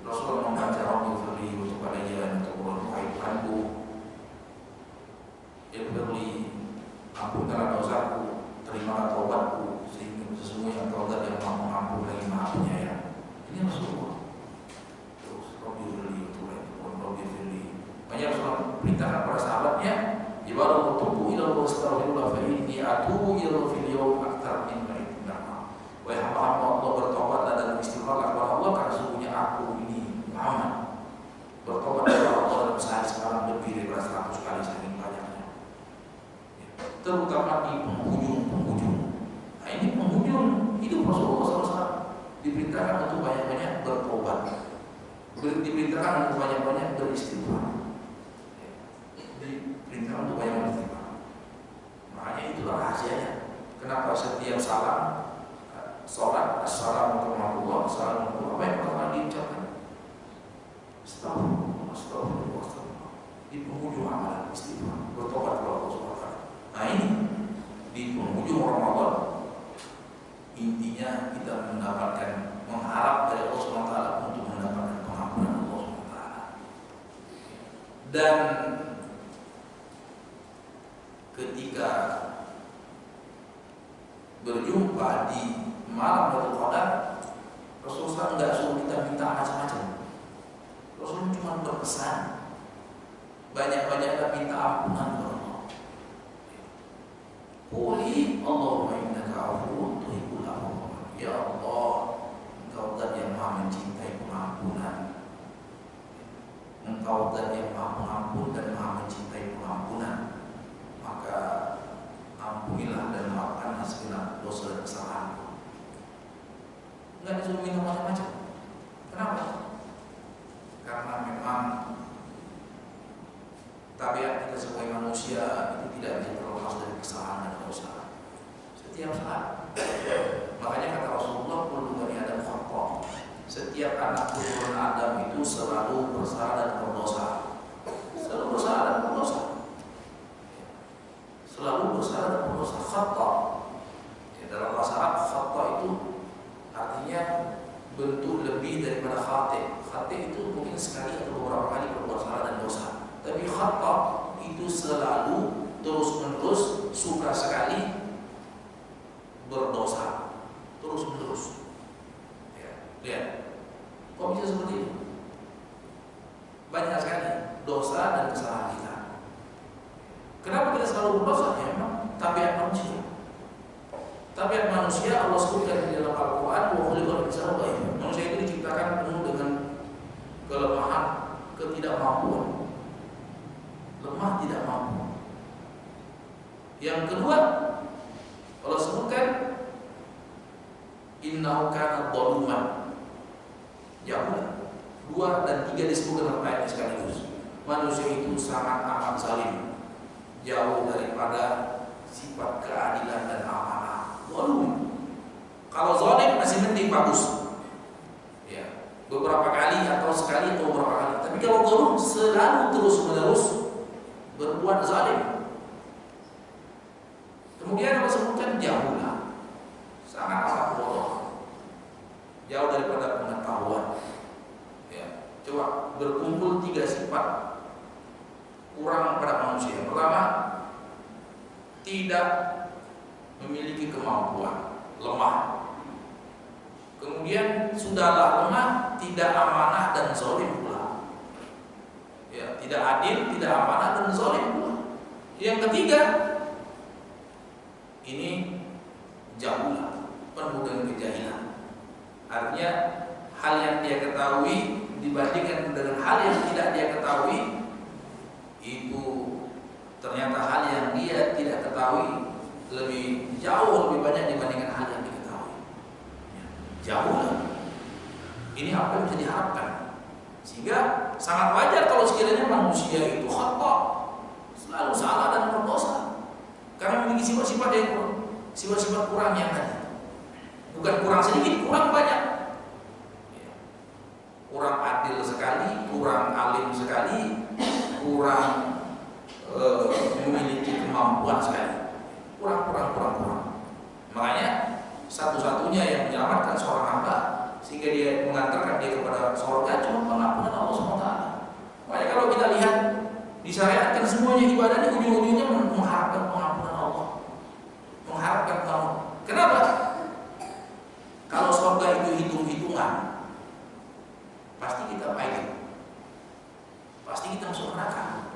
Rasulullah membaca Rabbil Fadli wa Tuqalayya untuk Tuhanku yang beri ampunkanlah dosaku, terimalah taubatku, sehingga sesungguhnya taubat yang maha mengampun lagi maha penyayang. Ini Rasulullah. Terus Rabbil Fadli wa Tuqalayya, Rabbil Fadli. Banyak Rasulullah perintahkan para sahabatnya, ya baru atubu ila fil yawm aktsar min baitin nama. Wahai hamba-hamba Allah, bertobatlah dan beristighfarlah kepada Allah, karena sesungguhnya aku ini Muhammad bertobat kepada Allah dalam sehari sekarang lebih dari 100 kali saking banyaknya. Terutama di penghujung. Nah, ini penghujung hidup Rasulullah SAW diperintahkan untuk banyak-banyak bertobat, diperintahkan untuk banyak-banyak beristighfar, diperintahkan untuk banyak-banyak beristighfar. Makanya itulah rahasianya. Kenapa setiap salam, sholat, assalamualaikum warahmatullahi wabarakatuh, apa yang pertama diucapkan? Astagfirullah, astagfirullah, astagfirullah. Di penghujung amalan istighfar, bertobat kepada Allah Subhanahu wa taala. Nah, ini di penghujung Ramadan intinya kita mendapatkan, mengharap dari Allah Subhanahu wa taala untuk mendapatkan pengampunan Allah Subhanahu wa taala. Dan ketika berjumpa di malam Lailatul Qadar, Rasulullah enggak suruh kita minta macam-macam. Rasulullah cuma berpesan, banyak-banyaklah minta ampunan kepada Allah. Quli Allahumma innaka afuwwun tuhibbul afwa. Ya Allah, Engkau zat yang Maha mencintai pengampunan. Engkau zat yang Maha mengampun dan Maha mencintai pengampunan. Maka ampunilah dan maafkanlah segala dosa dan kesalahanku. Enggak disuruh minta macam-macam. Kenapa? Karena memang tabiat kita sebagai manusia itu tidak bisa terlepas dari kesalahan dan dosa setiap saat. Makanya kata Rasulullah, kullu bani Adam khata'. Setiap anak keturunan Adam itu selalu bersalah dan berdosa. Selalu bersalah dan berdosa. Selalu bersalah dan berdosa. Khata'. Dalam bahasa Arab, khata' itu artinya bentuk lebih daripada khati'. Khati' itu mungkin sekali atau beberapa kali berbuat salah dan dosa. Tapi khata' itu selalu terus-menerus, suka sekali berdosa, terus-menerus. Ya, lihat, kok bisa seperti itu? Banyak sekali dosa dan kesalahan kita. Kenapa kita selalu berdosa? Ya memang tabiat manusia. Tabiat manusia Allah sebutkan di dalam Al-Quran, wa khuliqal insanu dha'ifa. Manusia itu diciptakan penuh dengan kelemahan, ketidakmampuan. Lemah, tidak mampu. Yang kedua, Allah sebutkan innahu kana dhaluman. Jauh. 2 dan 3 disebutkan dalam ayat sekaligus. Manusia itu sangat amat zalim, jauh daripada sifat keadilan dan amanah. Dhalum. Kalau zalim masih mending bagus, ya, beberapa kali atau sekali atau beberapa kali. Tapi kalau dhalum selalu terus-menerus berbuat zalim. Kemudian Allah sebutkan jauhlah, sangat amat bodoh, jauh daripada pengetahuan. Ya, coba berkumpul 3 sifat kurang pada manusia. Pertama, tidak memiliki kemampuan, lemah. Kemudian sudahlah lemah, tidak amanah dan zalim pula. Ya, tidak adil, tidak amanah dan zalim pula. Yang ketiga, ini jauhlah, penuh dengan kejahilan. Artinya hal yang dia ketahui dibandingkan dengan hal yang tidak dia ketahui, itu ternyata hal yang dia tidak ketahui lebih jauh lebih banyak dibandingkan hal yang diketahui. Jauhlah. Ini apa yang bisa diharapkan? Sehingga sangat wajar kalau sekiranya manusia itu khata', selalu salah dan berdosa. Karena memiliki sifat-sifat yang kurang, sifat-sifat kurang yang tadi. Bukan kurang sedikit, kurang banyak. Kurang adil sekali, kurang alim sekali, kurang memiliki kemampuan sekali. Kurang. Makanya satu-satunya yang menyelamatkan seorang hamba sehingga dia mengantarkan dia kepada surga cuma pengampunan Allah SWT. Makanya kalau kita lihat disyariatkan semuanya ibadah ini ujung-ujungnya mengharapkan pengampunan Allah, mengharapkan kamu. Kenapa? Kalau surga itu hitung-hitungan, pasti kita pahit, pasti kita masuk neraka.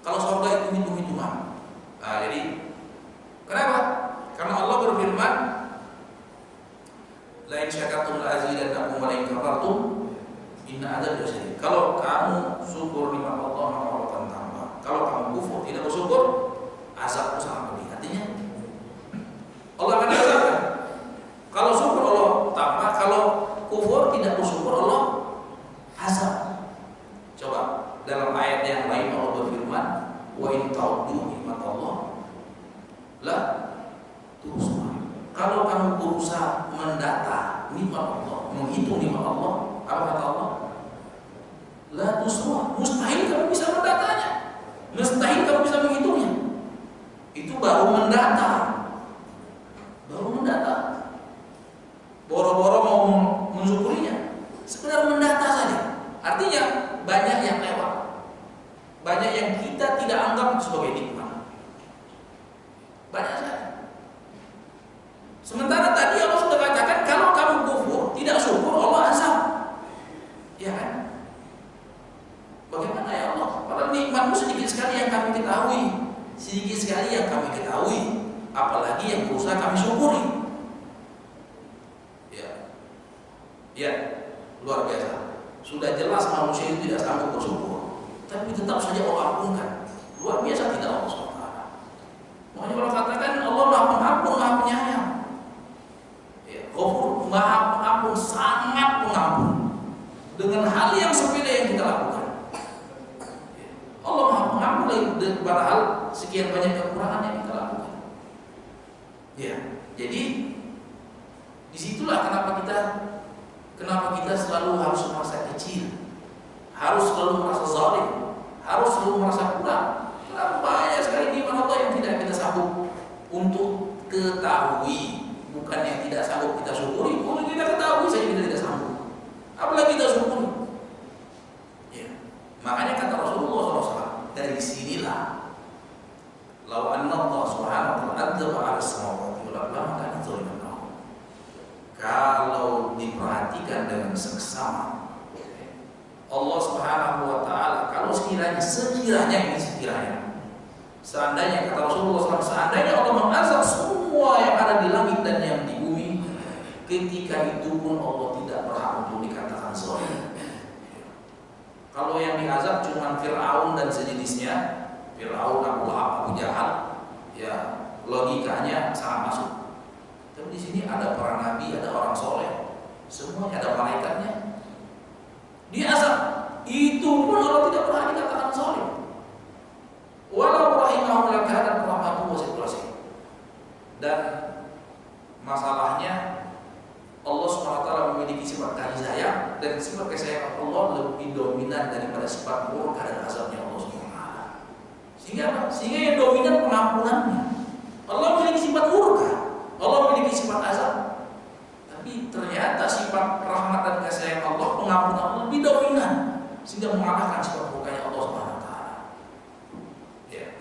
Kalau surga itu hitung-hitungan, nah, jadi kenapa? Inna adzab syadid. Kalau kamu syukur nikmat Allah maka Allah akan tambah. Kalau kamu kufur tidak bersyukur, azabku sangat pedih. Artinya Allah akan azabkan. Kalau syukur Allah tambah, kalau kufur tidak bersyukur Allah azab. Coba dalam ayat yang lain Allah berfirman, wa in ta'uddu nikmat Allah la tuhsuha. Kalau kamu berusaha mendata nikmat Allah, menghitung nikmat Allah, apa kata Allah? La tuhsuha. Mustahil kamu bisa mendatanya. Mustahil kamu bisa menghitungnya. Itu baru mendata. Baru mendata. Boro-boro mau mensyukurinya, sekedar mendata saja. Artinya banyak yang lewat, banyak yang kita tidak anggap sebagai nikmat, banyak saja. Sementara tadi Allah sudah katakan kalau kamu kufur tidak syukur Allah azab, ya kan? Bagaimana ya Allah? Padahal nikmatmu sedikit sekali yang kami ketahui, sedikit sekali yang kami ketahui, apalagi yang berusaha kami syukuri. Ya, luar biasa. Sudah jelas manusia itu tidak sanggup bersyukur, tapi tetap saja Allah ampunkan. Luar biasa tidak Allah SWT. Makanya kalau katakan Allah Maha Pengampun, Maha Penyayang. Ya, Ghafur, Maha Pengampun, sangat pengampun dengan hal yang sepele yang kita lakukan. Ya, Allah Maha Pengampun padahal sekian banyak kekurangan yang kita lakukan. Ya, jadi disitulah kenapa kita selalu harus merasa kecil, harus selalu merasa zalim, harus selalu merasa kurang. Karena banyak sekali nikmat Allah yang tidak kita sanggup untuk ketahui, bukan yang tidak sanggup kita syukuri. Kalau kita ketahui saja kita tidak sanggup, apalagi kita syukuri. Ya. Makanya kata Rasulullah SAW, dari sinilah lau anna Allah subhanahu wa ta'ala adzaba 'ala as-samawati wal ardi ma kana dzaliman. Kalau diperhatikan dengan seksama, Allah Subhanahu wa ta'ala, kalau sekiranya seandainya kata Rasulullah SAW, seandainya Allah mengazab semua yang ada di langit dan yang di bumi, ketika itu pun Allah tidak berhak untuk dikatakan zalim. Kalau yang diazab cuma Fir'aun dan sejenisnya, Fir'aun, Abu Lahab, Abu Jahal, ya logikanya sangat masuk. Tapi di sini ada para nabi, ada orang soleh, semuanya ada malaikatnya. Diazab, itu pun Allah tidak pernah dikatakan zalim. Walau rahimahu lakana rahmatuhu wasi'at. Dan masalahnya Allah SWT memiliki sifat kasih sayang, dan sifat kasih sayang Allah lebih dominan daripada sifat murka dan azabnya Allah SWT. Sehingga yang dominan pengampunannya. Allah memiliki sifat murka, Allah memiliki sifat azab, tapi ternyata sifat rahmat dan kasih sayang Allah, pengampunan Allah lebih dominan, sehingga mengalahkan sifat murkanya Allah SWT. Ya.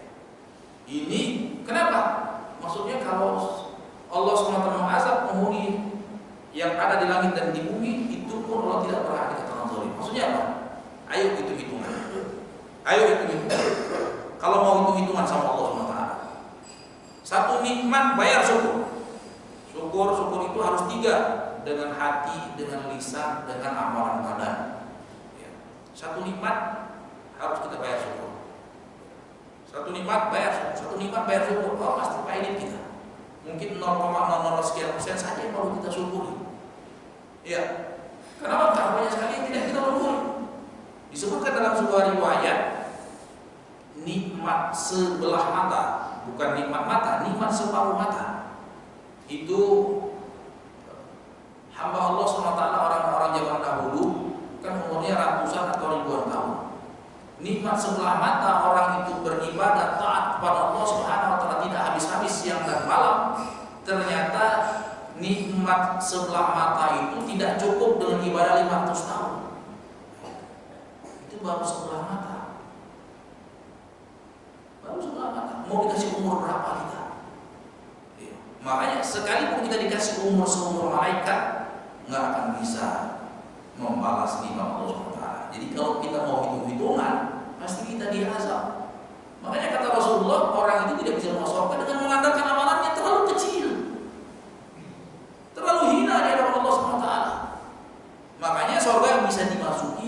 Ini kenapa? Maksudnya kalau Allah SWT mengazab penghuni yang ada di langit dan di bumi, itu pun Allah tidak pernah dikatakan zalim. Maksudnya apa? Ayo hitung-hitungan. Ayo hitung-hitungan. Kalau mau hitung-hitungan sama Allah SWT, satu nikmat bayar syukur. Syukur itu harus 3, dengan hati, dengan lisan, dengan amalan badan. Ya. Satu nikmat harus kita bayar syukur. Satu nikmat bayar syukur. Oh, pasti pahit kita. Mungkin 0,00 sekian persen saja yang perlu kita syukuri. Ya. Kenapa? Karena banyak sekali yang tidak kita syukuri. Disebutkan dalam sebuah riwayat, nikmat sebelah mata, bukan nikmat mata, nikmat separuh mata. Itu hamba Allah SWT, orang-orang zaman dahulu kan umurnya ratusan atau ribuan tahun. Nikmat sebelah mata orang itu beribadah taat kepada Allah SWT tidak habis-habis siang dan malam. Ternyata nikmat sebelah mata itu tidak cukup dengan ibadah 500 tahun. Itu baru sebelah mata. Baru sebelah mata. Mau dikasih umur berapa kita? Makanya sekalipun kita dikasih umur seumur malaikat, nggak akan bisa membalas nikmat Allah SWT. Jadi kalau kita mau hitung-hitungan, pasti kita diazab. Makanya kata Rasulullah, orang itu tidak bisa masuk surga dengan mengandalkan amalannya terlalu kecil, terlalu hina di hadapan Allah SWT. Makanya surga bisa dimasuki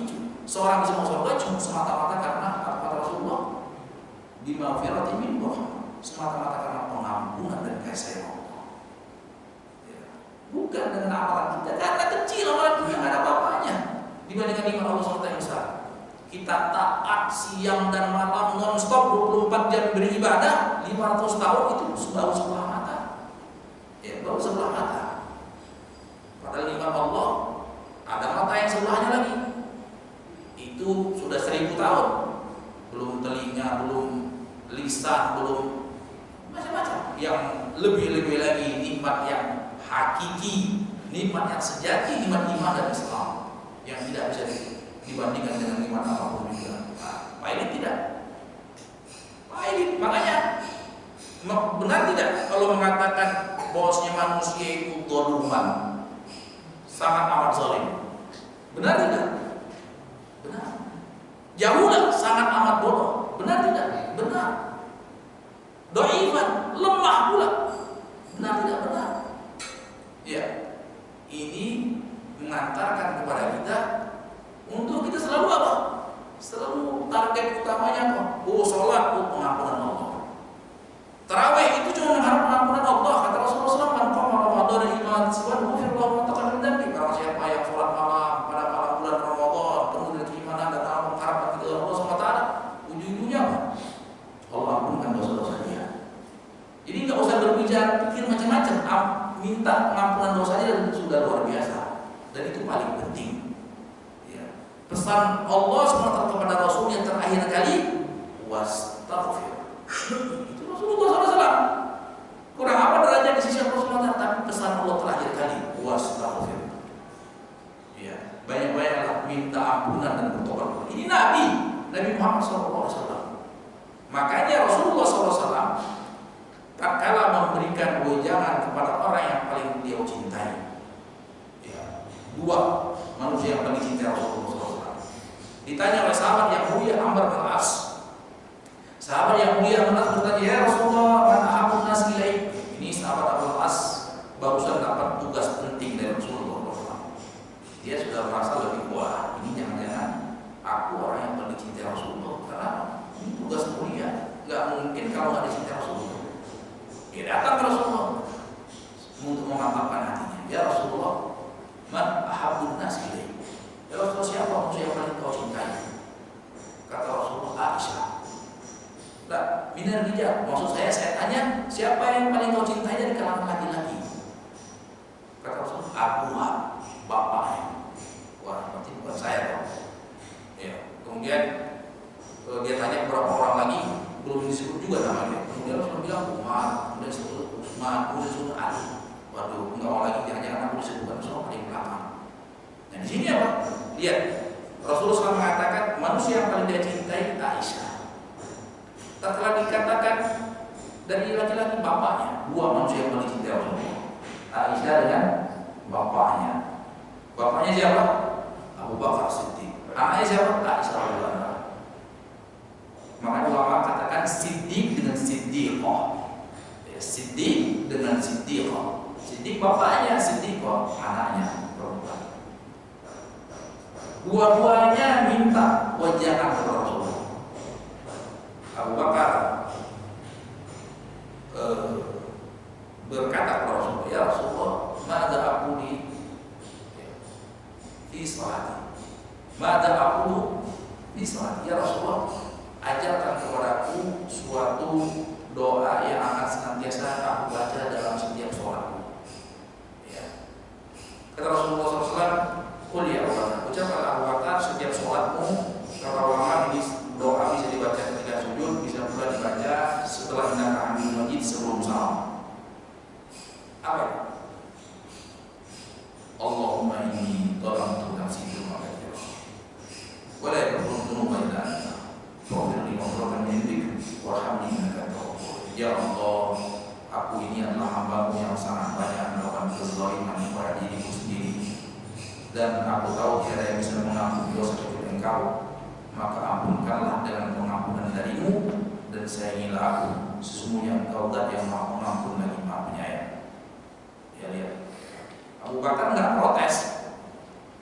dari nikmat Allah SWT yang besar. Kita taat siang dan malam non-stop 24 jam beribadah, 500 tahun itu baru sebelah mata. Ya, baru sebelah mata. Padahal nikmat Allah ada mata yang sebelahnya lagi. Itu sudah 1000 tahun. Belum telinga, belum lisan, belum macam-macam. Yang lebih-lebih lagi nikmat yang hakiki, nikmat yang sejati, nikmat iman dan Islam yang tidak bisa dibandingkan dengan nikmat apapun juga. Pak ini tidak. Pak ini makanya benar tidak kalau mengatakan bahwasanya manusia itu zaluman, sangat amat zalim. Benar tidak? Benar. Jauhlah sangat amat bodoh. Benar tidak? Benar. Dhaifan, lemah pula. Benar tidak? Benar. Ya. Ini mengantarkan kepada kita untuk kita selalu apa? Selalu target utamanya apa? Sholat, pengampunan Allah. Tarawih itu cuma mengharap pengampunan Allah. Kata Rasulullah SAW, "Man qama Ramadan imanan ihtisaban ghufira lahu ma taqaddama min dhanbi." Barang siapa yang sholat malam pada malam bulan Ramadan penuh dengan keimanan dan mengharapkan kepada Allah SWT, ujung-ujungnya apa? Allah ampunkan dosa-dosa dia. Jadi nggak usah berbicara pikir macam-macam. Minta pengampunan dosanya sudah luar biasa. Dan itu paling penting. Ya. Pesan Allah SWT kepada Rasul yang terakhir kali, wastaghfir. Itu Rasulullah SAW. Kurang apa derajat di sisi Rasulullah, tapi pesan Allah terakhir kali, wastaghfir. Ya, banyak-banyaklah minta ampunan dan bertobat. Ini Nabi Muhammad SAW. Makanya Rasulullah SAW tak kalah memberikan wejangan kepada orang yang paling dia cintai. Ya, 2 manusia yang paling cintai Rasulullah SAW. Ditanya oleh sahabat yang mulia Amr bin As. Sahabat yang mulia bertanya, "Ya Rasulullah, man ahabbun nas ilaik?" Ini sahabat Abu As barusan dapat tugas penting dari Rasulullah SAW. Dia sudah merasa lebih kuat. Ini jangan-jangan aku orang yang paling cintai Rasulullah, karena ini tugas mulia. Gak mungkin kalau nggak dicintai Rasulullah. Dia datang ke Rasulullah untuk memantapkan hatinya. "Ya Rasulullah, man ahabbun nas ilaik?" Ya Rasulullah, siapa manusia yang paling kau cintai? Kata Rasulullah, Aisyah. Nah, minar rijal, maksud saya tanya, siapa yang paling kau cintai dari kalangan laki-laki? Kata Rasulullah, Abuha, bapaknya. Wah, berarti bukan saya dong. Ya. Kemudian dia tanya berapa orang lagi, belum disebut juga namanya. Kemudian Rasulullah bilang Umar, kemudian disebut Utsman, kemudian disebut Ali. Waduh, enggak mau lagi, jangan-jangan aku disebutkan Rasulullah paling belakang. Nah di sini apa? Lihat, Rasulullah SAW mengatakan manusia yang paling dia cintai Aisyah. Tak telah dikatakan dari laki-laki bapaknya, 2 manusia yang paling cintai Rasulullah. Aisyah dengan bapaknya. Bapaknya siapa? Abu Bakar Siddiq. Anaknya siapa? Aisyah radhiyallahu. Maka ulama katakan Siddiq dengan Siddiqah. Ya, Siddiq dengan Siddiqah. Siddiq bapaknya, Siddiqah anaknya perempuan. Dua-duanya minta wejangan kepada Rasulullah. Abu Bakar berkata kepada Rasulullah, "Ya Rasulullah, mada aquli fi sholati? Mada aqulu fi sholati? Ya Rasulullah, ajarkan kepadaku suatu doa yang akan senantiasa aku baca dalam setiap sholatku." Ya. Kata Rasulullah SAW, "Qul ya Abu Bakar, ucapkan Abu Bakar setiap sholatmu." Kata ulama, ini doa bisa dibaca ketika sujud, bisa pula dibaca setelah hendak ambil masjid sebelum salam. Apa ya? Allahumma inni dhalamtu nafsi dzulman katsiran wa la yaghfiru dzunuba illa anta faghfir li maghfiratan min indik warhamni innaka antal ghafur. Ya Allah, aku ini adalah hamba-Mu yang sangat banyak melakukan kezaliman kepada diriku sendiri, dan aku tahu tiada yang bisa mengampuni dosa kecuali Engkau. Maka ampunkanlah dengan pengampunan dari-Mu, dan sayangilah aku, sesungguhnya Engkau Zat yang Maha Pengampun lagi Maha Penyayang. Ya lihat, Abu Bakar nggak protes.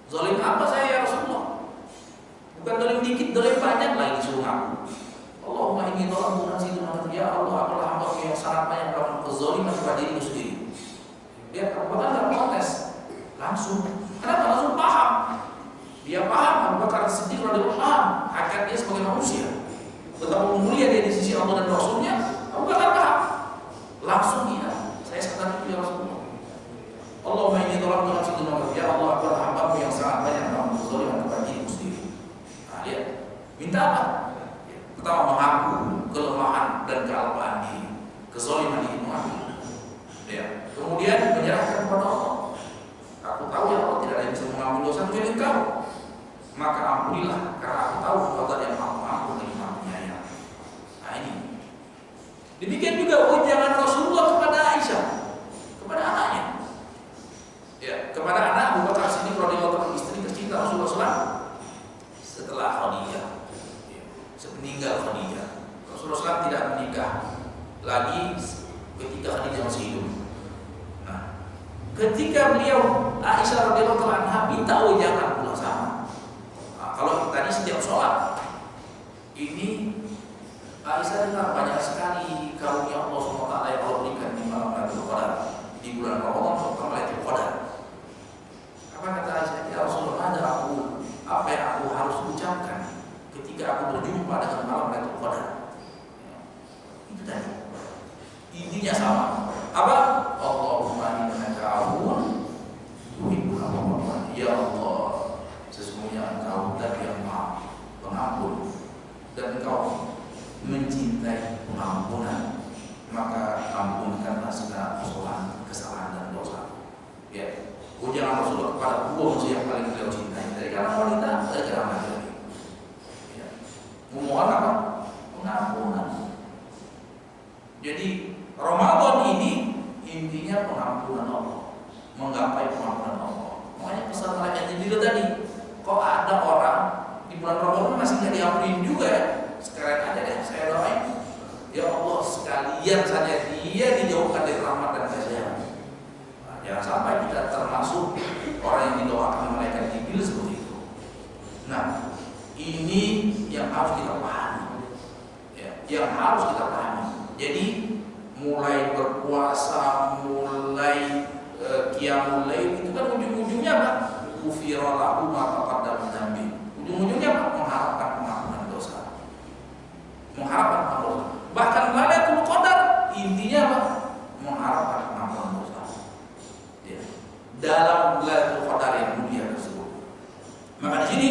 Zalim apa saya ya Rasulullah? Bukan zalim dikit, zalim banyak lagi disuruh ngaku. Allahumma inni dhalamtu nafsi dzulman katsiran. Ya Allah, akulah hamba-Mu yang sangat banyak melakukan kezaliman kepada diriku sendiri. Dia Abu Bakar nggak protes, langsung. Kenapa? Langsung paham. Dia paham, Abu Bakar Siddiq radhiyallahu anhu paham hakikat dia sebagai manusia. Betapa mulia dia di sisi Allah dan Rasulnya, Abu Bakar paham. Langsung dia, saya sekarang itu ya Rasulullah. Allahumma inni dhalamtu nafsi dzulman, ya Allah, aku adalah hamba-Mu yang sangat banyak melakukan kezaliman kepada diriku sendiri. Nah, lihat, minta apa? Pertama, mengaku kelemahan dan kealpaan diri, kezaliman diri mengaku. Ya. Kemudian menyerahkan kepada Allah. Aku tahu ya Allah tidak ada yang bisa mengampuni dosa kecuali Engkau. Maka ampunilah, karena aku tahu Engkau yang Maha Pengampun dan Maha Penyayang. Nah ini. Demikian juga ujangan Rasulullah kepada Aisyah, kepada anaknya. Ya, kepada anak Abu Bakar Siddiq radhiyallahu anhu, istri tercinta Rasulullah SAW setelah Khadijah. Ya, sepeninggal Khadijah, Rasulullah SAW tidak menikah lagi ketika Khadijah masih hidup. Nah, ketika beliau Aisyah radhiyallahu anha minta ujangan pula sama. Nah, kalau tadi setiap sholat, ini Aisyah dengar banyak sekali karunia Allah SWT yang Allah berikan di malam Lailatul Qadar, di bulan Ramadan terutama Lailatul Qadar. Apa kata Aisyah? Ya Rasulullah, apa yang aku harus ucapkan ketika aku berjumpa dengan malam Lailatul Qadar? Itu tadi. Intinya sama. Apa? Allahumma innaka afuwwun tuhibbul afwa. Ya Allah, sesungguhnya Engkau zat yang Maha Pengampun dan Engkau mencintai pengampunan, maka ampunkanlah segala kesalahan dan dosa. Ya, ujangan Rasulullah kepada dua manusia yang paling beliau cintai, dari kalangan wanita, dari kalangan laki-laki. Ya, memohon apa? Pengampunan. Jadi Ramadan ini intinya pengampunan Allah, menggapai pengampunan Allah. Makanya pesan malaikat Jibril tadi, kok ada orang di bulan Ramadan masih nggak diampuni juga ya? Sekarang aja deh saya doain, ya Allah sekalian saja dia dijauhkan dari rahmat dan kasih. Nah, jangan sampai kita termasuk orang yang didoakan malaikat Jibril seperti itu. Nah, ini yang harus kita pahami, ya, yang harus kita pahami. Jadi mulai berpuasa, mulai qiyamul lail itu kan ujung-ujungnya apa? Ghufira lahu ma taqaddama min dzambi. Ujung-ujungnya apa? Mengharapkan pengampunan dosa. Mengharapkan pengampunan dosa. Bahkan Lailatul Qadar intinya apa? Mengharapkan pengampunan dosa. Ya. Dalam Lailatul Qadar yang mulia tersebut. Maka di sini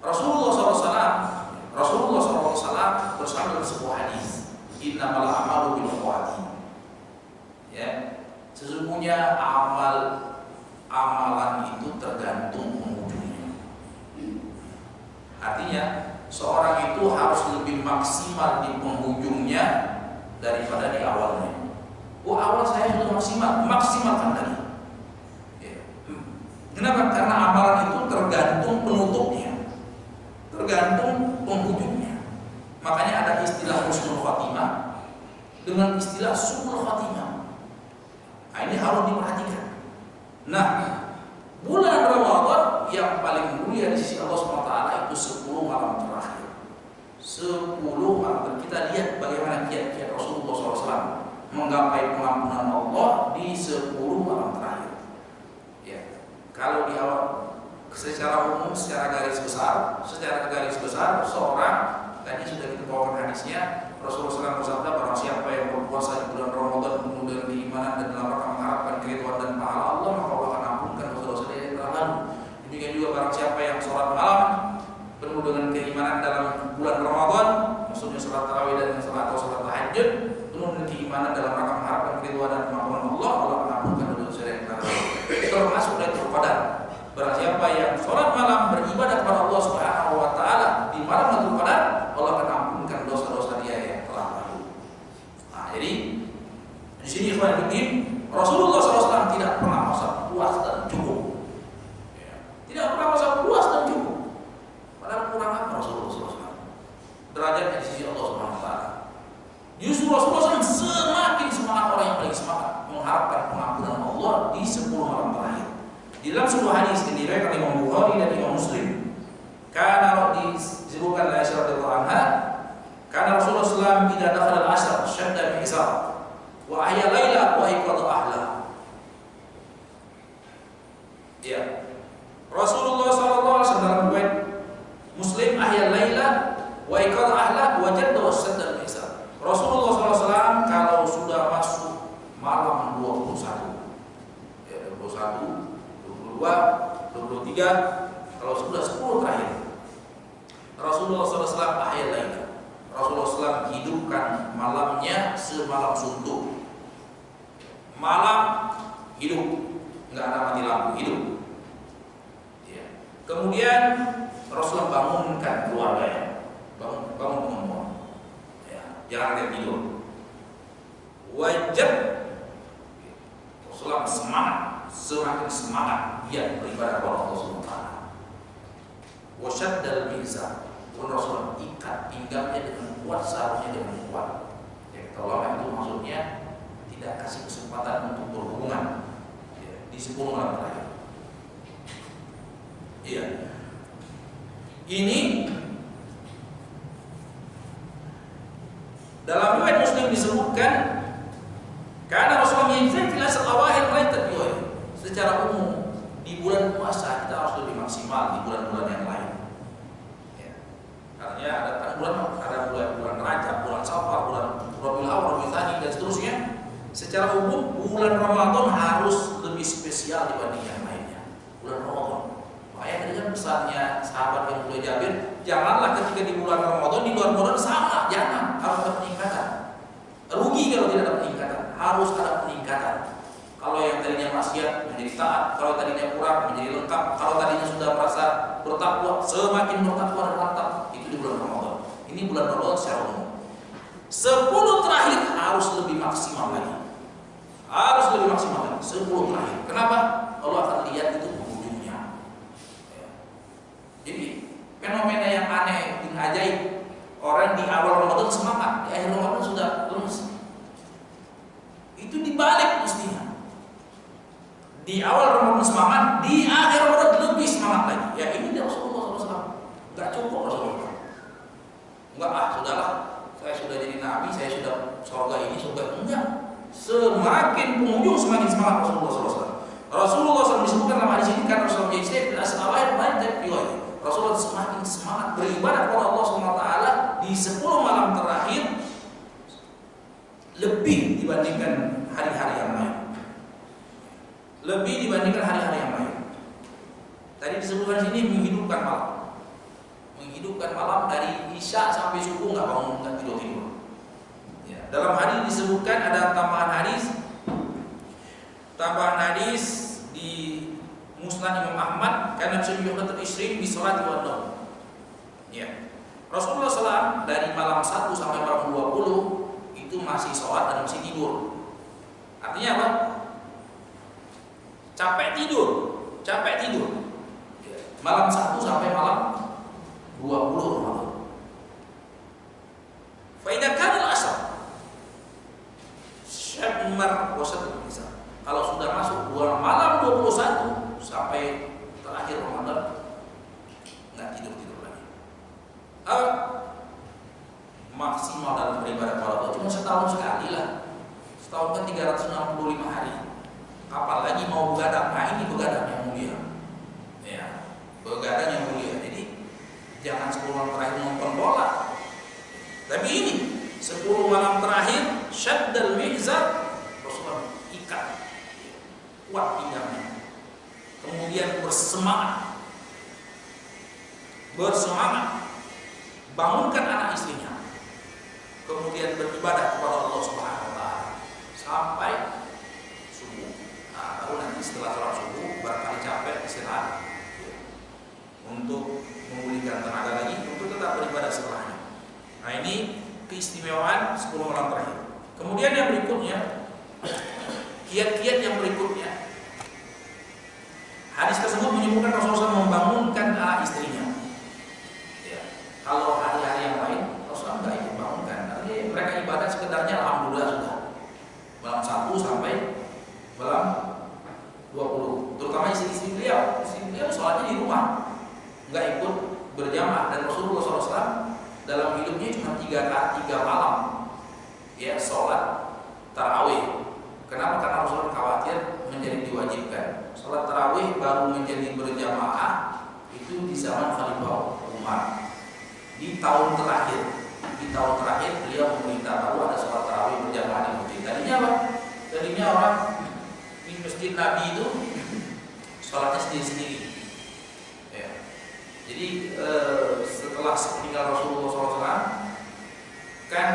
Rasulullah SAW bersama dalam sebuah hadis, innamal a'malu binniyati. Ya, sesungguhnya amalan itu tergantung penghujungnya. Artinya seorang itu harus lebih maksimal di penghujungnya daripada di awalnya. Oh, awal saya sudah maksimalkan tadi. Ya. Kenapa? Karena amalan itu tergantung penutupnya, tergantung penghujungnya. Makanya ada istilah husnul khatimah dengan istilah su'ul khatimah. Nah, ini harus diperhatikan. Nah, bulan Ramadan yang paling mulia di sisi Allah SWT itu 10 malam terakhir. 10 malam. Kita lihat bagaimana kiat-kiat Rasulullah SAW menggapai pengampunan Allah di 10 malam terakhir. Ya, kalau di awal secara umum, secara garis besar, seorang tadi sudah kita bawakan hadisnya. Rasulullah SAW bersabda, barang siapa yang berpuasa di bulan Ramadan penuh dengan keimanan dan dalam rangka mengharapkan keridhaan dan pahala Allah, maka Allah akan ampunkan dosa-dosa dia yang telah lalu. Demikian juga barang siapa yang sholat malam penuh dengan keimanan dalam bulan Ramadan, maksudnya sholat tarawih dan sholat tahajud, penuh dengan keimanan dalam rangka mengharapkan keridhaan dan kemampuan Allah, Allah akan ampunkan dosa-dosa dia yang telah lalu. Itu termasuk Lailatul Qadar. Barang siapa yang sholat malam beribadah kepada Allah Subhanahu wa Ta'ala di malam Lailatul Qadar, Allah akan ampunkan dosa-dosa dia yang telah lalu. Nah, jadi di sini Rasulullah SAW tidak pernah merasa puas dan cukup. Ya. Tidak pernah merasa puas dan cukup. Padahal kurang apa Rasulullah SAW? Derajatnya di sisi Allah Subhanahu wa Ta'ala. Justru Rasulullah SAW semakin semangat, orang yang paling semangat mengharapkan pengampunan Allah di 10 malam terakhir. Di dalam sebuah hadis yang diriwayatkan oleh Imam Bukhari dan Imam Muslim, karena disebutkan oleh Aisyah radhiyallahu anha, karena Rasulullah SAW tidak dakhala al-ashr syadda bi'izar wa ahya laila wa iqadha ahla. Ya. Rasulullah sallallahu alaihi wasallam dalam Muslim ahyal laila wa iqadha ahla wa jadda wasadda al-misal. Rasulullah sallallahu alaihi wasallam kalau sudah masuk malam 21, ya 21, 22, 23, kalau sudah 10 terakhir, Rasulullah sallallahu alaihi wasallam ahyal laila. Rasulullah SAW hidupkan malamnya semalam suntuk. Malam hidup, nggak ada mati lampu, hidup. Ya. Kemudian Rasulullah bangunkan keluarganya, bangun semua. Ya. Jangan dia tidur. Wajib Rasulullah semakin semangat dia beribadah kepada Allah Subhanahu wa taala. Wasyaddal mizan. Rasulullah ikat pinggangnya dengan kuat, sarungnya dengan kuat. Ya, kalau itu maksudnya tidak kasih kesempatan untuk berhubungan ya, di 10 malam terakhir. Iya. Ini dalam riwayat Muslim disebutkan karena Rasulullah menginfak fil asal awahir raitat biwai. Secara umum di bulan puasa kita harus lebih maksimal di bulan-bulan yang lain. Artinya ada bulan Rajab, bulan Safar, bulan Rabiul Awwal, Rabiul Tsani dan seterusnya. Secara umum bulan Ramadan harus lebih spesial dibanding yang lainnya. Bulan Ramadan. Makanya tadi kan pesannya sahabat yang mulia Jabir, janganlah ketika di bulan Ramadan di luar Ramadan sama, jangan, harus ada peningkatan. Rugi kalau tidak ada peningkatan, harus ada peningkatan. Kalau yang tadinya maksiat menjadi taat, kalau tadinya kurang menjadi lengkap, kalau tadinya sudah merasa bertakwa, semakin bertakwa dan mantap. Itu di bulan Ramadan. Ini bulan Ramadan secara umum. 10 terakhir harus lebih maksimal lagi. Harus lebih maksimal lagi. 10 terakhir. Kenapa? Allah akan lihat itu penghujungnya. Ya. Jadi fenomena yang aneh dan ajaib. Orang di awal Ramadan semangat, di akhir Ramadan sudah lemes. Itu dibalik mestinya. Di awal Ramadan semangat, di akhir Ramadan lebih semangat lagi. Ya ini dia Rasulullah SAW. Gak cukup Rasulullah. Enggak sudahlah. Saya sudah jadi nabi, saya sudah surga ini, surga enggak. Semakin penghujung semakin semangat Rasulullah SAW. Rasulullah SAW disebutkan dalam hadis ini karena Rasulullah SAW asal-awal banyak riwayat. Rasulullah semakin semangat beribadah kepada Allah SWT di 10 malam terakhir lebih dibandingkan hari-hari yang lain. Lebih dibandingkan hari-hari yang lain. Tadi disebutkan sini menghidupkan malam. Menghidupkan malam dari Isya sampai subuh nggak bangun, nggak tidur. Ya. Dalam hadis disebutkan ada tambahan hadis di Musnad Imam Ahmad karena syuhratul isri bi sholati wa naum. Ya. Rasulullah SAW dari malam 1 sampai malam 20 itu masih sholat dan masih tidur. Artinya apa? Capek tidur. Ya. Malam 1 sampai malam 20 Ramadan. Fa idza kana al-asr syamar wasat bisa. Kalau sudah masuk malam 21 sampai terakhir Ramadan enggak tidur lagi. Maksimal dalam beribadah kepada Allah cuma setahun sekali lah. Setahun kan 365 hari. Apalagi mau begadang. Nah ini begadang yang mulia. Ya, begadang yang mulia. Jadi jangan 10 malam terakhir nonton bola. Tapi ini 10 malam terakhir syaddal mizan, Rasulullah ikat kuat pinggangnya. Kemudian bersemangat bangunkan anak istrinya. Kemudian beribadah kepada Allah Subhanahu wa taala sampai subuh. Nah, baru nanti setelah sholat subuh barangkali capek istirahat untuk memulihkan tenaga lagi untuk tetap beribadah setelahnya. Nah ini keistimewaan 10 malam terakhir. Kemudian yang berikutnya, kiat-kiat yang berikutnya. Hadis tersebut menyebutkan Rasulullah SAW membangunkan anak istrinya. Ya. Kalau hari-hari yang lain Rasulullah tidak ikut bangunkan. Artinya mereka ibadah sekedarnya alhamdulillah sudah. Malam 1 sampai malam 20. Terutama istri-istri beliau. Istri beliau sholatnya di rumah, nggak ikut berjamaah. Dan Rasulullah SAW dalam hidupnya cuma 3 malam ya sholat tarawih. Kenapa? Karena Rasulullah khawatir menjadi diwajibkan. Sholat tarawih baru masjid Nabi itu sholatnya sendiri-sendiri. Ya. Jadi setelah meninggal Rasulullah SAW, kan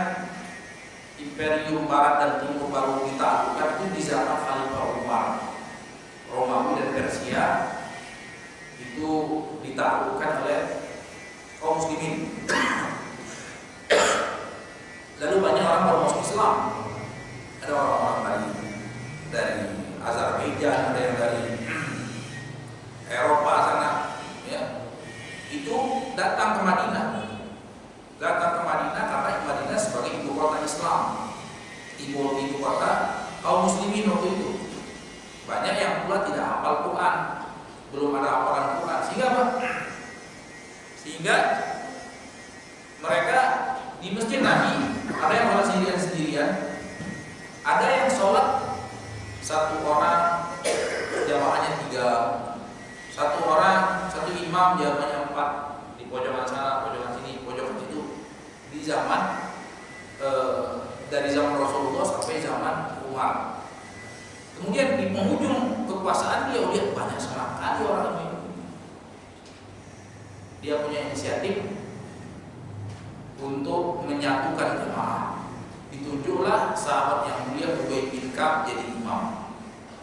Imperium Barat dan Timur baru ditaklukkan itu di zaman Khalifah Umar. Romawi dan Persia itu ditaklukkan oleh kaum muslimin. Lalu banyak orang baru masuk Islam. Ada orang-orang dari Azerbaijan, ada yang dari Eropa sana, ya. Itu datang ke Madinah. Datang ke Madinah karena Madinah sebagai ibu kota Islam, ibu kota kaum muslimin waktu itu. Banyak yang pula tidak hafal Quran, belum ada hafalan Quran, sehingga mereka di masjid Nabi ada yang sholat sendirian, ada yang sholat satu orang jamaahnya 3, satu imam jamaahnya 4, di pojokan sana, pojokan sini, pojokan situ. Di zaman dari zaman Rasulullah sampai zaman Umar. Kemudian di penghujung kekuasaan dia lihat banyak sekali orang ini. Dia punya inisiatif untuk menyatukan jemaah. Ditunjuklah sahabat yang mulia Ubay bin Ka'ab jadi imam.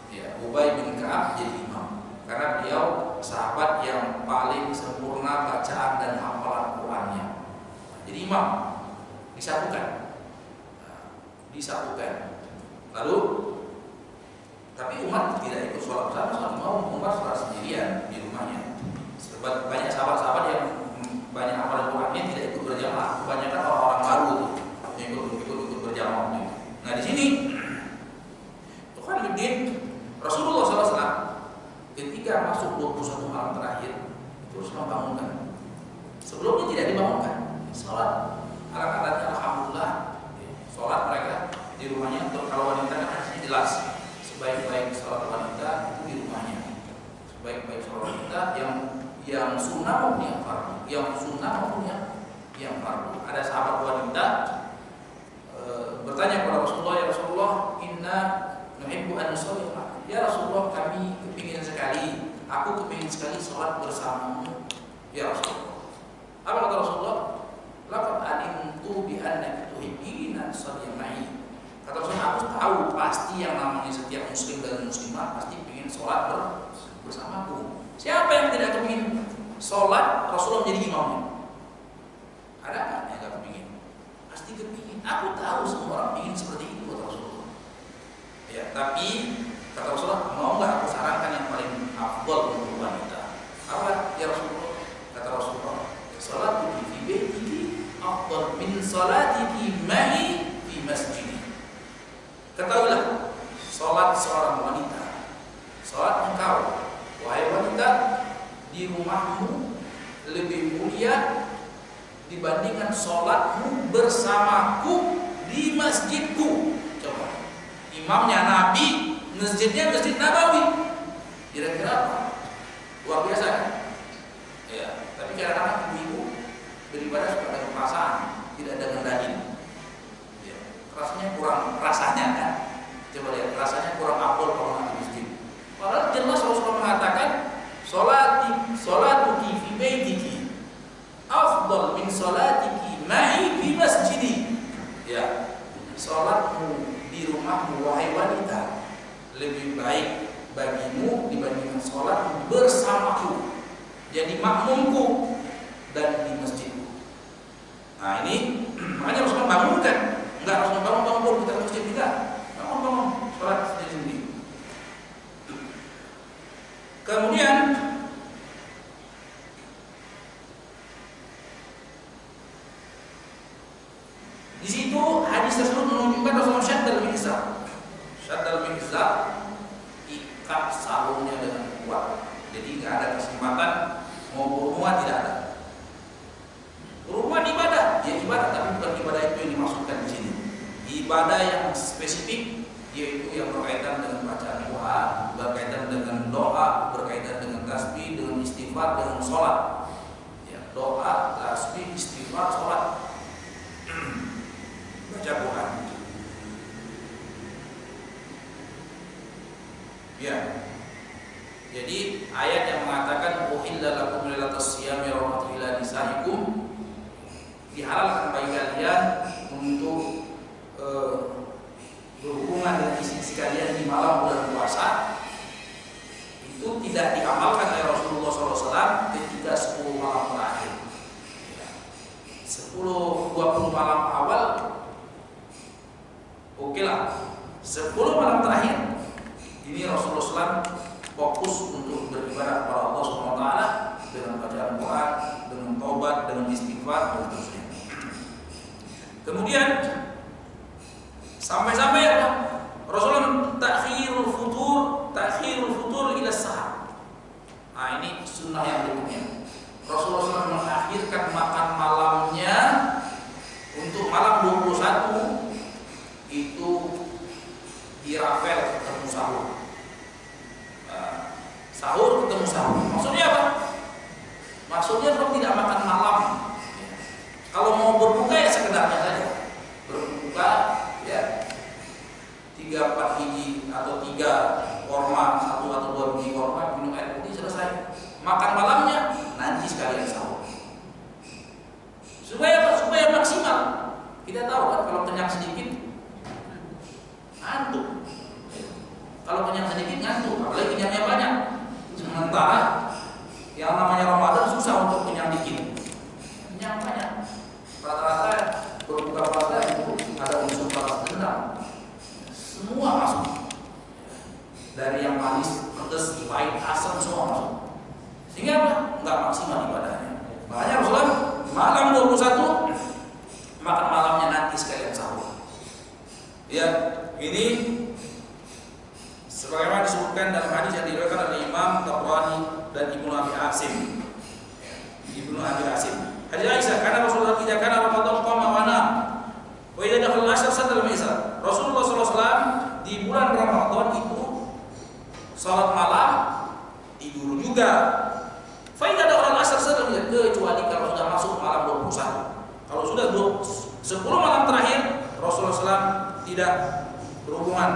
Ya, Ubay bin Ka'ab jadi imam karena beliau sahabat yang paling sempurna bacaan dan hafalan Qurannya. Jadi imam disatukan. Lalu tapi Umar tidak ikut sholat bersama, Umar sholat sendirian di rumahnya. Sebab banyak sahabat-sahabat yang banyak hafalan Qurannya tidak ikut berjamaah. Kebanyakan orang-orang baru yang ikut berjamaah. Nah di sini Tuhanuddin Rasulullah SAW ketika masuk 21 malam terakhir itu Rasulullah bangunkan. Sebelumnya tidak dibangunkan. Sholat alat-alatnya alhamdulillah. Sholat mereka di rumahnya. Kalau wanita kan hadisnya jelas. Sebaik-baik sholat wanita itu di rumahnya. Sebaik-baik sholat wanita yang sunnah maupun yang fardu. Yang fardu. Ada sahabat wanita bertanya kepada Rasulullah, ya Rasulullah, inna nuhibbu an nusalli. Ya Rasulullah, kami kepingin sekali, aku kepingin sekali sholat bersamamu. Ya Rasulullah. Apa kata Rasulullah? Laqad alimtu bi annaka tuhibbina sholli ma'i. Kata Rasulullah, aku tahu pasti yang namanya setiap muslim dan muslimah pasti ingin sholat bersamaku. Siapa yang tidak kepingin sholat Rasulullah menjadi imamnya? Ada nggak yang nggak kepingin? Pasti kepingin. Aku tahu semua orang ingin seperti itu, kata Rasulullah. Ya, tapi kata Rasulullah, mau nggak aku sarankan yang paling afdal untuk wanita? Apa ya Rasulullah? Kata Rasulullah, sholatuki fi baitiki afdal min sholatiki ma'i fi masjidi. Ketahuilah, sholat seorang wanita, sholat engkau, wahai wanita, di rumahmu lebih mulia dibandingkan sholatmu bersamaku di masjidku. Coba, imamnya Nabi, masjidnya Masjid Nabawi. Kira-kira apa? Luar biasa kan? Ya, tapi kadang-kadang ibu beribadah suka dengan perasaan, tidak dengan dalil. Rasanya kan, coba lihat, rasanya kurang afdal kalau nanti masjid. Padahal jelas Rasulullah mengatakan sholatuki fi baitiki afdal min sholatiki ma'i fi masjidi. Ya, sholatmu di rumahmu wahai wanita lebih baik bagimu dibandingkan sholatmu bersamaku, jadi makmumku dan di masjidku. Nah ini makanya Rasulullah bangunkan. Enggak harus bangun kita ke masjid, tidak. Bangun sholat sendiri. Kemudian di situ hadis tersebut menunjukkan Rasulullah syaddal mi'zar, ikat sarungnya dengan kuat. Jadi nggak ada kesempatan mau berumah, tidak ada. Berumah ibadah, ya ibadah, tapi bukan ibadah itu yang dimaksudkan di sini. Ibadah yang Ya. Jadi ayat yang mengatakan uhilla lakum lailatas siyami rafathu ila nisaikum, dihalalkan bagi kalian untuk berhubungan dengan istri kalian di malam bulan puasa, itu tidak diamalkan oleh Rasulullah SAW ketika 10 malam terakhir. 10-20 malam awal oke lah. 10 malam terakhir ini Rasulullah SAW fokus untuk beribadah kepada Allah SWT dengan bacaan Quran, dengan taubat, dengan istighfar dan seterusnya. Kemudian sampai-sampai apa? Rasulullah takhirul futur ila sahar. Nah, ini sunnah yang berikutnya. Rasulullah SAW mengakhirkan makan malamnya untuk malam 21 itu dirafel ketemu sahur. Sahur ketemu sahur. Maksudnya apa? Maksudnya kalau tidak makan malam. Kalau mau berbuka ya sekedarnya saja. Berbuka ya 3-4 biji atau 3 korma, 1 atau 2 biji korma, minum air putih, selesai. Makan malamnya nanti sekalian sahur. Supaya maksimal. Kita tahu kan kalau kenyang sedikit ngantuk. Kalau kenyang sedikit ngantuk, apalagi kenyangnya banyak. Sementara yang namanya Ramadan susah untuk kenyang dikit. Kenyang banyak. Rata-rata berbuka puasa itu ada unsur balas dendam. Semua masuk. Dari yang manis, pedas, pahit, asam semua masuk. Sehingga apa? Enggak maksimal ibadahnya. Makanya Rasulullah malam 21 makan malamnya nanti sekalian sahur. Ya, ini sebagaimana disebutkan dalam hadis yang diriwayatkan oleh Imam Tabrani dan Ibnu Abi Asim. Hadis Aisyah, karena Rasulullah tidak karena Ramadan qama wa nam. Wa idza dakhala al-ashr sadal al-isra. Rasulullah SAW di bulan Ramadan itu salat malam tidur juga. Fa idza dakhala al-ashr sadal al-isra, kecuali kalau sudah masuk malam 21. Kalau sudah 10 malam terakhir Rasulullah SAW tidak berhubungan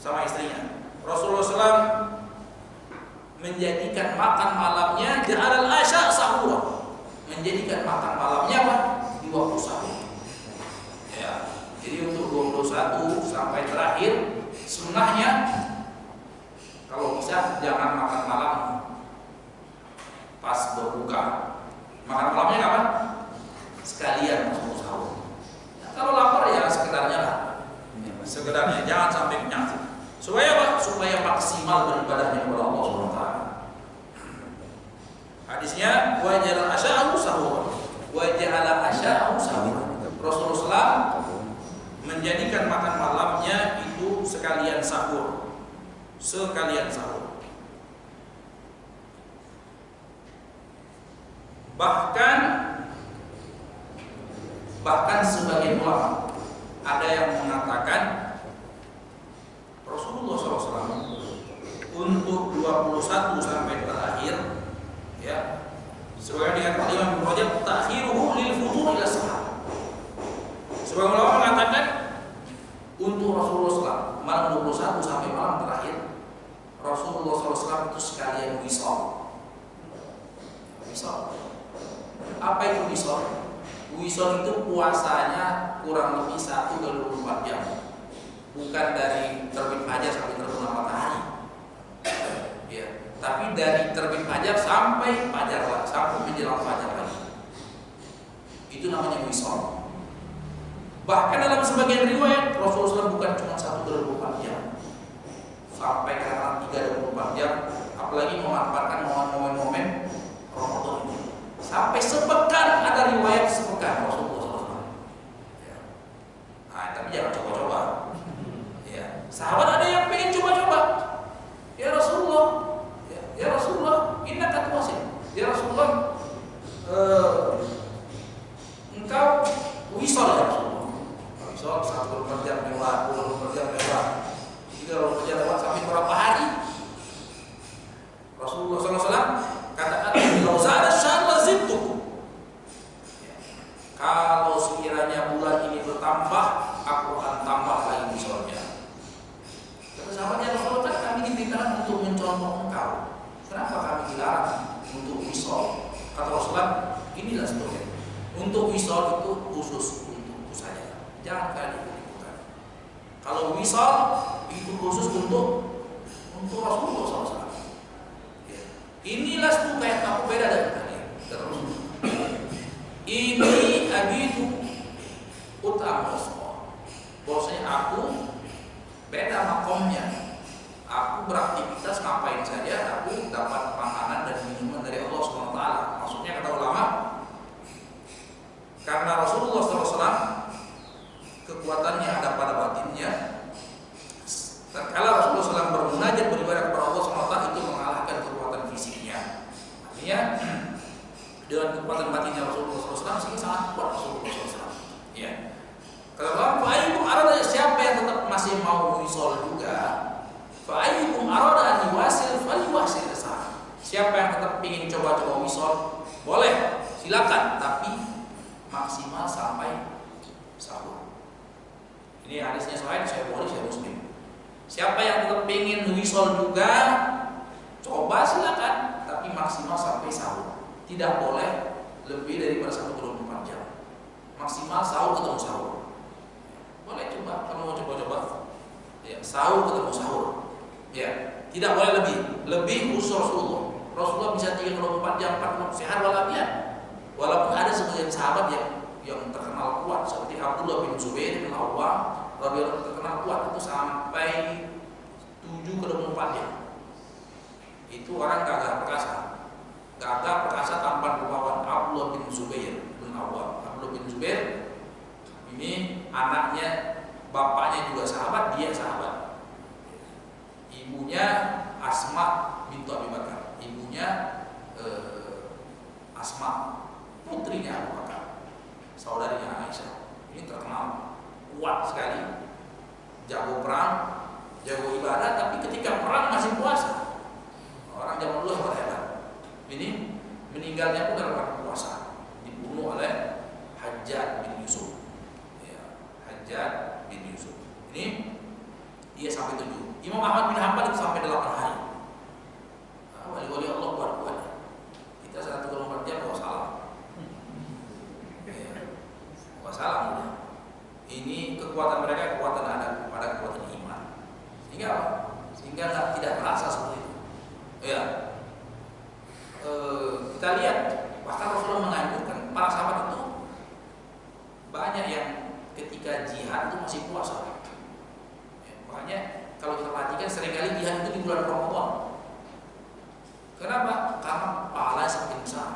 sama istrinya. Rasulullah SAW menjadikan makan malamnya ja'alal asya sahura. Menjadikan makan malamnya apa? Di waktu sahur. Ya. Jadi untuk 21 sampai terakhir sunnahnya kalau bisa jangan makan malam pas berbuka. Makan malamnya kapan? Sekalian masuk sahur. Ya, kalau lapar ya sekedarnya lah. Sekedarnya, jangan sampai kenyang. Supaya apa? Supaya maksimal beribadahnya kepada Allah SWT. Hadisnya wa ja'ala asya'ahu sahur. Wa ja'ala asya'ahu sahur. Rasulullah menjadikan makan malamnya itu sekalian sahur. Sekalian sahur. Bahkan sebagian ulama ada yang mengatakan Rasulullah SAW untuk 21 sampai terakhir, ya, sebagai dikatakan Imam Ibnu Rajab ta'khiruhu lil futur ila sahar. Sebagian ulama mengatakan untuk Rasulullah SAW malam 21 sampai malam terakhir Rasulullah SAW itu sekalian wisol. Apa itu wisol? Wisol itu puasanya kurang lebih 1 ke 24 jam. Bukan dari terbit fajar sampai terbenam matahari. Ya, tapi dari terbit fajar sampai fajar lagi, sampai menjelang fajar lagi. Itu namanya wisol. Bahkan dalam sebagian riwayat Rasulullah SAW bukan cuma 1 ke 24 jam. Sampai karena 3-24 jam, apalagi memanfaatkan momen-momen Ramadan ini. Sampai sepekan, ada riwayat sepekan Rasulullah SAW. Ya. Nah, tapi jangan coba-coba. Ya. Sahabat ada yang pengen coba-coba. Ya Rasulullah, ya Rasulullah, innaka tuwasil. Ya Rasulullah, engkau wisol ya Rasulullah. Wisol 1 jam lewat, 2 jam lewat, 3 jam lewat sampai berapa hari? Rasulullah SAW katakan, "Kalau ada syarra zidtu." Kalau sekiranya bulan ini bertambah, aku akan tambah lagi misalnya. wisol. Kata Rasulullah, inilah sebenarnya. Untuk wisol itu khusus untukku saja. Jangan kalian ikut-ikutan. Kalau wisol itu khusus untuk Rasulullah SAW. Ya. Inilah suka yang aku beda dari kalian. Terus ini abidu utama Rasulullah. Bahwasanya aku beda makomnya. Aku beraktivitas ngapain saja, aku dapat makanan dan minuman dari Allah SWT. Maksudnya kata ulama, karena Rasulullah SAW kekuatannya ada pada batinnya. Tatkala Rasulullah SAW bermunajat beribadah kepada Allah SWT itu mengalahkan kekuatan fisiknya. Artinya dengan kekuatan batinnya Rasulullah SAW sehingga sangat kuat Rasulullah SAW. Ya. Kalau fa'ayyukum arada, siapa yang tetap masih mau wisol juga, fa'ayyukum arada an yuwasil falyuwasil sah. Siapa yang tetap ingin coba-coba wisol, boleh, silakan, tapi maksimal sampai sahur. Ini hadisnya sahih, saya Bukhari, saya Muslim. Siapa yang tetap ingin wisol juga, coba silakan, tapi maksimal sampai sahur. Tidak boleh lebih daripada 1/24 jam. Maksimal sahur ketemu sahur. Boleh coba kalau mau coba-coba. Ya, sahur ketemu sahur. Ya, tidak boleh lebih. Lebih khusus Rasulullah. Rasulullah bisa 34 jam 40 sehat walafiat. Walaupun ada sebagian sahabat yang terkenal kuat seperti Abdullah bin Zubair bin Awwam radhiyallahu terkenal kuat itu sampai 7/24 jam. Itu orang gagah perkasa. Gagah perkasa tanpa berlawan. Abdullah bin Zubair bin Awwam. Abdullah bin Zubair ini anaknya, bapaknya juga sahabat, dia sahabat. Ibunya Asma bintu Abi Bakar. Ibunya Asma, putrinya Abu Bakar, saudarinya Aisyah. Ini terkenal kuat sekali, jago perang, jago ibadah, tapi ketika perang masih puasa. Orang zaman dulu hebat hebat. Ini meninggalnya pun dalam puasa, dibunuh oleh Hajjaj bin Yusuf. Ya, Hajjaj bin Yusuf. Ini dia sampai 7. Imam Ahmad bin Hanbal itu sampai 8 hari. Wali-wali Allah kuat-kuat. Kita 1/24 jam wassalam. Ya, wassalam. Ini kekuatan mereka kekuatan ada pada kekuatan iman. Sehingga apa? Sehingga tidak terasa seperti itu. Ya. Kita lihat bahkan Rasulullah menganjurkan para sahabat itu banyak yang ketika jihad itu masih puasa. Ya, makanya kalau kita perhatikan seringkali jihad itu di bulan Ramadan. Kenapa? Karena pahala semakin besar.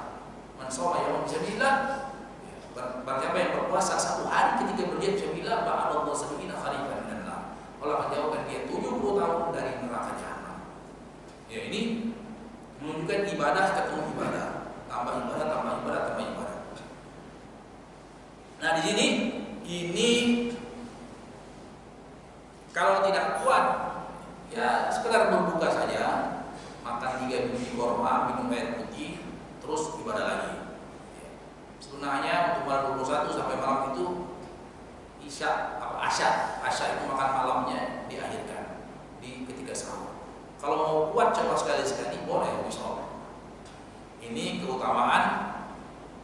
Man shoma yawman fisabilillah, barang siapa yang berpuasa 1 hari ketika berjihad fisabilillah, ba'adallahu sab'ina kharifan minan nar. Allah akan jauhkan dia 70 tahun dari neraka jahanam. Ya, ini menunjukkan ibadah ketemu ibadah, tambah ibadah, tambah ibadah, tambah ibadah. Nah, di sini ini kalau tidak kuat, ya sekedar berbuka saja, makan 3 biji korma, minum air putih, terus ibadah lagi. Sunahnya untuk malam 21 sampai malam itu asya itu makan malamnya diakhirkan di ketika sahur. Kalau mau kuat coba sekali-sekali boleh misalnya. Ini keutamaan,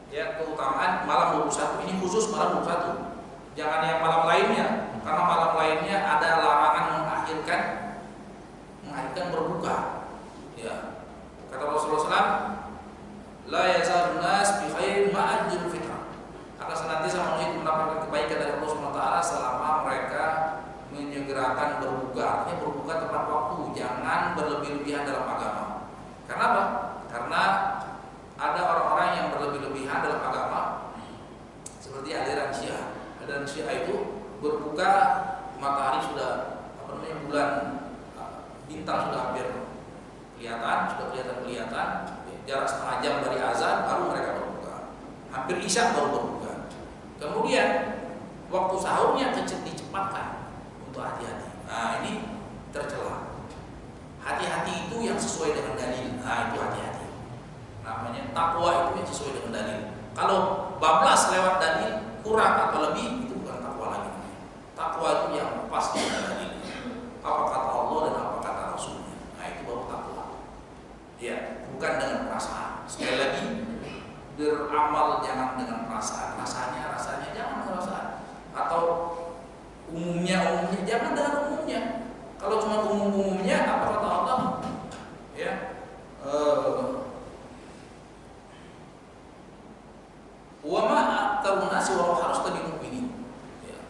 ya keutamaan malam 21 ini khusus malam 21. Jangan yang malam lainnya, karena malam lainnya ada larangan mengakhirkan berbuka. Ya, kata Rasulullah SAW, la yazalun nas bi khairin ma ajrul fitnah. Akan senantiasa manusia mendapatkan kebaikan dari Allah SWT selama mereka menyegerakan berbuka. Artinya berbuka tepat waktu, jangan berlebih-lebihan dalam agama. Karena apa? Karena ada orang-orang yang berlebih-lebihan dalam agama, seperti aliran Syiah. Aliran Syiah itu berbuka matahari sudah bulan, bintang sudah hampir kelihatan, jarak setengah jam dari azan baru mereka berbuka. Hampir isya baru berbuka. Kemudian waktu sahurnya dicepatkan untuk hati-hati. Nah, ini tercela. Hati-hati itu yang sesuai dengan dalil. Nah, itu hati-hati. Namanya takwa itu yang sesuai dengan dalil. Kalau bablas lewat dalil kurang atau lebih, itu bukan takwa lagi. Takwa itu yang pas dengan dalil. Apa kata Allah dan apa kata Rasulnya. Nah, itu baru takwa. Ya, bukan dengan perasaan. Sekali lagi jangan dengan umumnya. Kalau cuma umum-umumnya, apa kata Allah? Ya, wa ma aktsarun nasi walau harasta bimu'minin. Ya.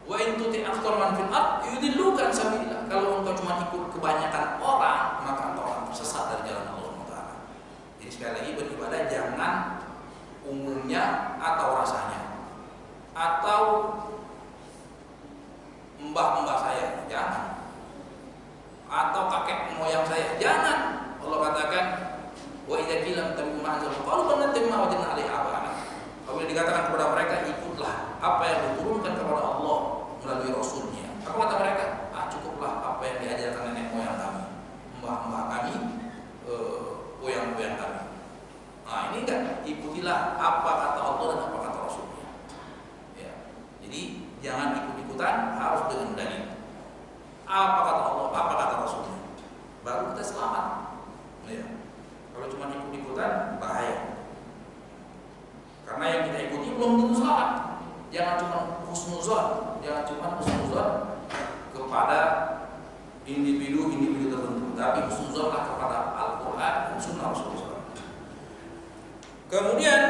Wa in tuti aktsar man fil ard yudilluka sabilillah. Kalau engkau cuma ikut kebanyakan orang, maka engkau akan tersesat dari jalan Allah Subhanahu wa taala. Jadi sekali lagi beribadah jangan umumnya atau rasanya. Atau mbah-mbah saya, jangan. Atau kakek moyang saya, jangan. Allah katakan, wa idza qila tabi'u ma anzala qalu bal nattabi'u ma wajadna 'alaihi aba'ana. Apabila dikatakan kepada mereka, ikutlah apa yang diturunkan kepada Allah melalui Rasulnya. Apa kata mereka? Cukuplah apa yang diajarkan nenek moyang kami, mbah-mbah kami, moyang-moyang kami. Nah ini enggak, ikutilah apa kata Allah dan apa kata Rasulnya. Ya. Jadi jangan ikut-ikutan, harus dengan dalil. Apa kata Allah, apa kata Rasulnya, baru kita selamat. Ya. Kalau cuma ikut-ikutan, bahaya. Karena yang kita ikuti belum tentu selamat. Jangan cuma husnuzon, kepada individu-individu tertentu, tapi husnuzonlah kepada Al-Quran dan Sunnah Rasulullah. Kemudian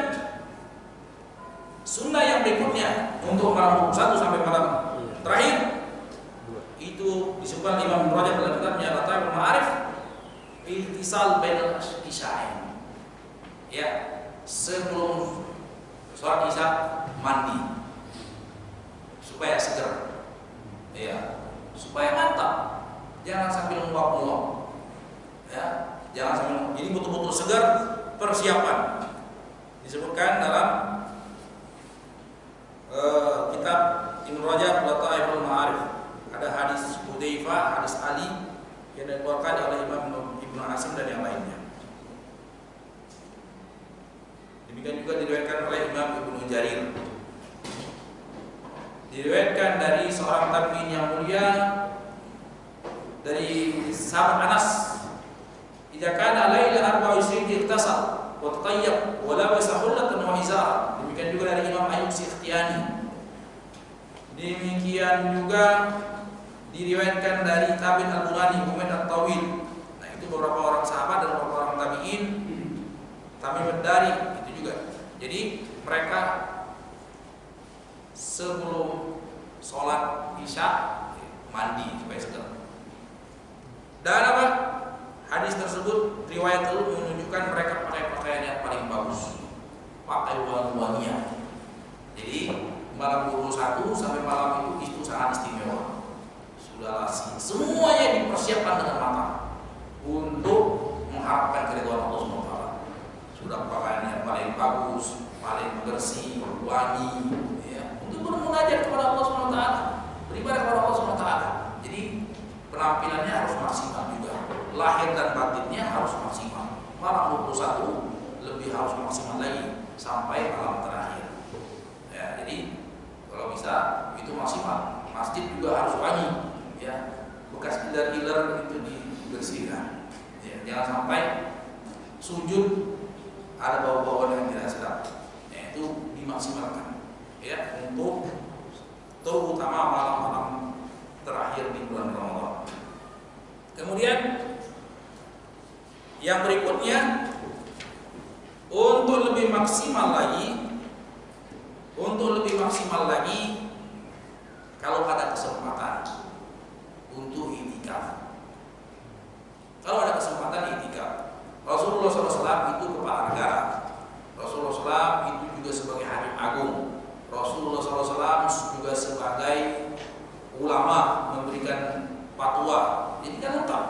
sunnah yang berikutnya untuk malam 21 sampai malam terakhir itu disebutkan Imam Ibnu Rajab dalam kitabnya Lataiful Ma'arif, ittisal bainal isya'ain. Ya, sebelum sholat isya mandi supaya segar. Ya, supaya mantap. Jangan sambil nguap-nguap. Ya, jangan sambil. Ini betul-betul segar, persiapan. Disebutkan dalam kitab Ibnu Rajab Lataiful Ma'arif. Ada hadis Hudzaifah, hadis Ali yang dikeluarkan oleh Imam Ibnu Asim dan yang lainnya. Demikian juga diriwayatkan oleh Imam Ibnu Jarir. Diriwayatkan dari seorang tabi'in yang mulia, dari sahabat Anas, "Idza kana laila 24 iktasal wa tatayyab wa labasa hullatan wa izara." Demikian juga dari Imam Ayyub Sikhtiyani. Demikian juga diriwayatkan dari Tabi'in Al-Bunani, Humaid At-Tawil. Nah, itu beberapa orang sahabat dan beberapa orang tabi'in. Tamim Ad-Dari itu juga. Jadi mereka sebelum sholat isya mandi supaya segar. Dan apa? Hadis tersebut riwayat itu menunjukkan mereka pakai pakaian yang paling bagus, pakai wangi-wangian. Jadi malam 21 sampai malam itu sangat istimewa. Sudahlah, semuanya dipersiapkan dengan matang untuk mengharapkan keridhaan Allah SWT. Sudah pakaian yang paling bagus, paling bersih, wangi, ya, untuk bermunajat kepada Allah SWT, beribadah kepada Allah SWT. Jadi penampilannya harus maksimal juga, lahir dan batinnya harus maksimal. Malam 21 lebih harus maksimal lagi sampai malam terakhir. Ya, jadi kalau bisa itu maksimal. Masjid juga harus wangi, ya, bekas iler-iler itu dibersihkan. Ya, jangan sampai sujud ada bau-bauan yang tidak sedap. Ya, itu dimaksimalkan. Ya, untuk terutama malam-malam terakhir di bulan Ramadan. Kemudian yang berikutnya, untuk lebih maksimal lagi, kalau ada kesempatan untuk itikaf. Kalau ada kesempatan itikaf, Rasulullah SAW itu kepala negara. Rasulullah SAW itu juga sebagai hakim agung. Rasulullah SAW juga sebagai ulama memberikan fatwa. Jadi kan lengkap.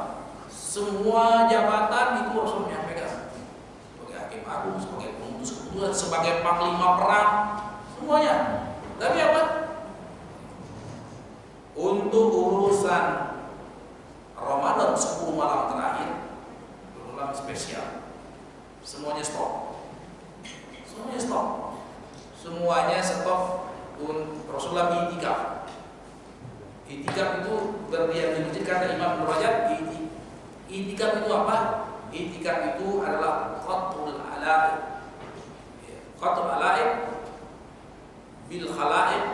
Semua jabatan itu Rasul yang pegang. Sebagai hakim agung, sebagai pemutus keputusan, sebagai panglima perang, semuanya. Tapi apa? Untuk urusan Ramadan 10 malam terakhir, bulan spesial, semuanya stop. Semuanya stop. Rasulullah itikaf. Itikaf itu berdiam di masjid, kata Imam Ibnu Rajab. Itikaf itu apa? Itikaf itu adalah qatul ala'iq bil khala'iq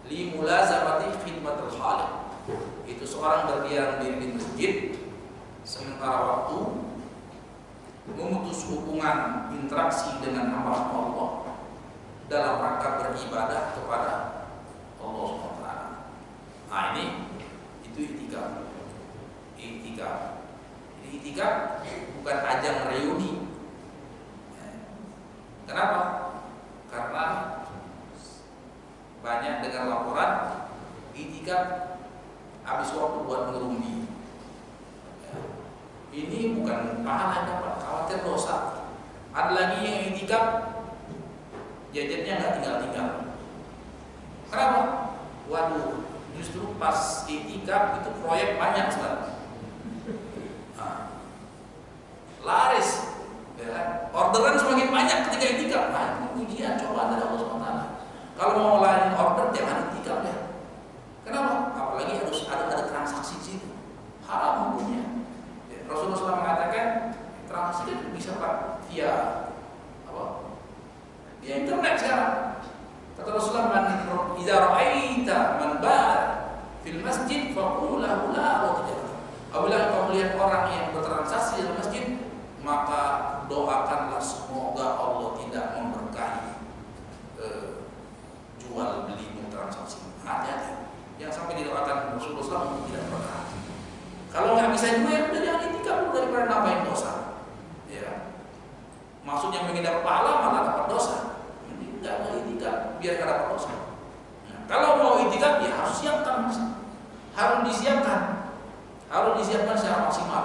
li mulazamati khidmatul khaliq. Itu seorang berdiam diri di masjid sementara waktu memutus hubungan interaksi dengan hamba Allah dalam rangka beribadah kepada Allah SWT. Nah ini itu i'tikaf. I'tikaf. Jadi i'tikaf bukan ajang reuni. Kenapa? Karena banyak dengar laporan i'tikaf habis waktu buat ngerumpi. Ini bukan pahala yang dapat, khawatir dosa. Ada lagi yang i'tikaf jajannya nggak tinggal-tinggal. Kenapa? Waduh, justru pas i'tikaf itu proyek banyak Ustaz. Nah, laris, ya kan? Orderan semakin banyak ketika i'tikaf. Nah, itu ujian cobaan dari Allah SWT. Kalau mau lain order jangan i'tikaf ya. Kenapa? Apalagi harus ada transaksi di situ. Haram hukumnya. Ya, Rasulullah SAW mengatakan transaksi kan bisa Pak via apa? Via internet sekarang. Kata Rasulullah, "Man idza ra'aita man ba'a fil masjid faqul lahu la wajib." Apabila kau melihat orang yang bertransaksi di masjid, maka doakanlah semoga Allah tidak memberkahi jual beli transaksi. Hati-hati. Yang sampai didoakan Rasulullah SAW tidak berkah. Kalau nggak bisa juga ya udah jangan i'tikaf dulu daripada nambahin dosa. Ya. Maksudnya menghindar pahala malah dapat dosa. Ini nggak mau i'tikaf biar nggak dapat dosa. Nah, kalau mau i'tikaf ya harus siapkan, harus disiapkan secara maksimal.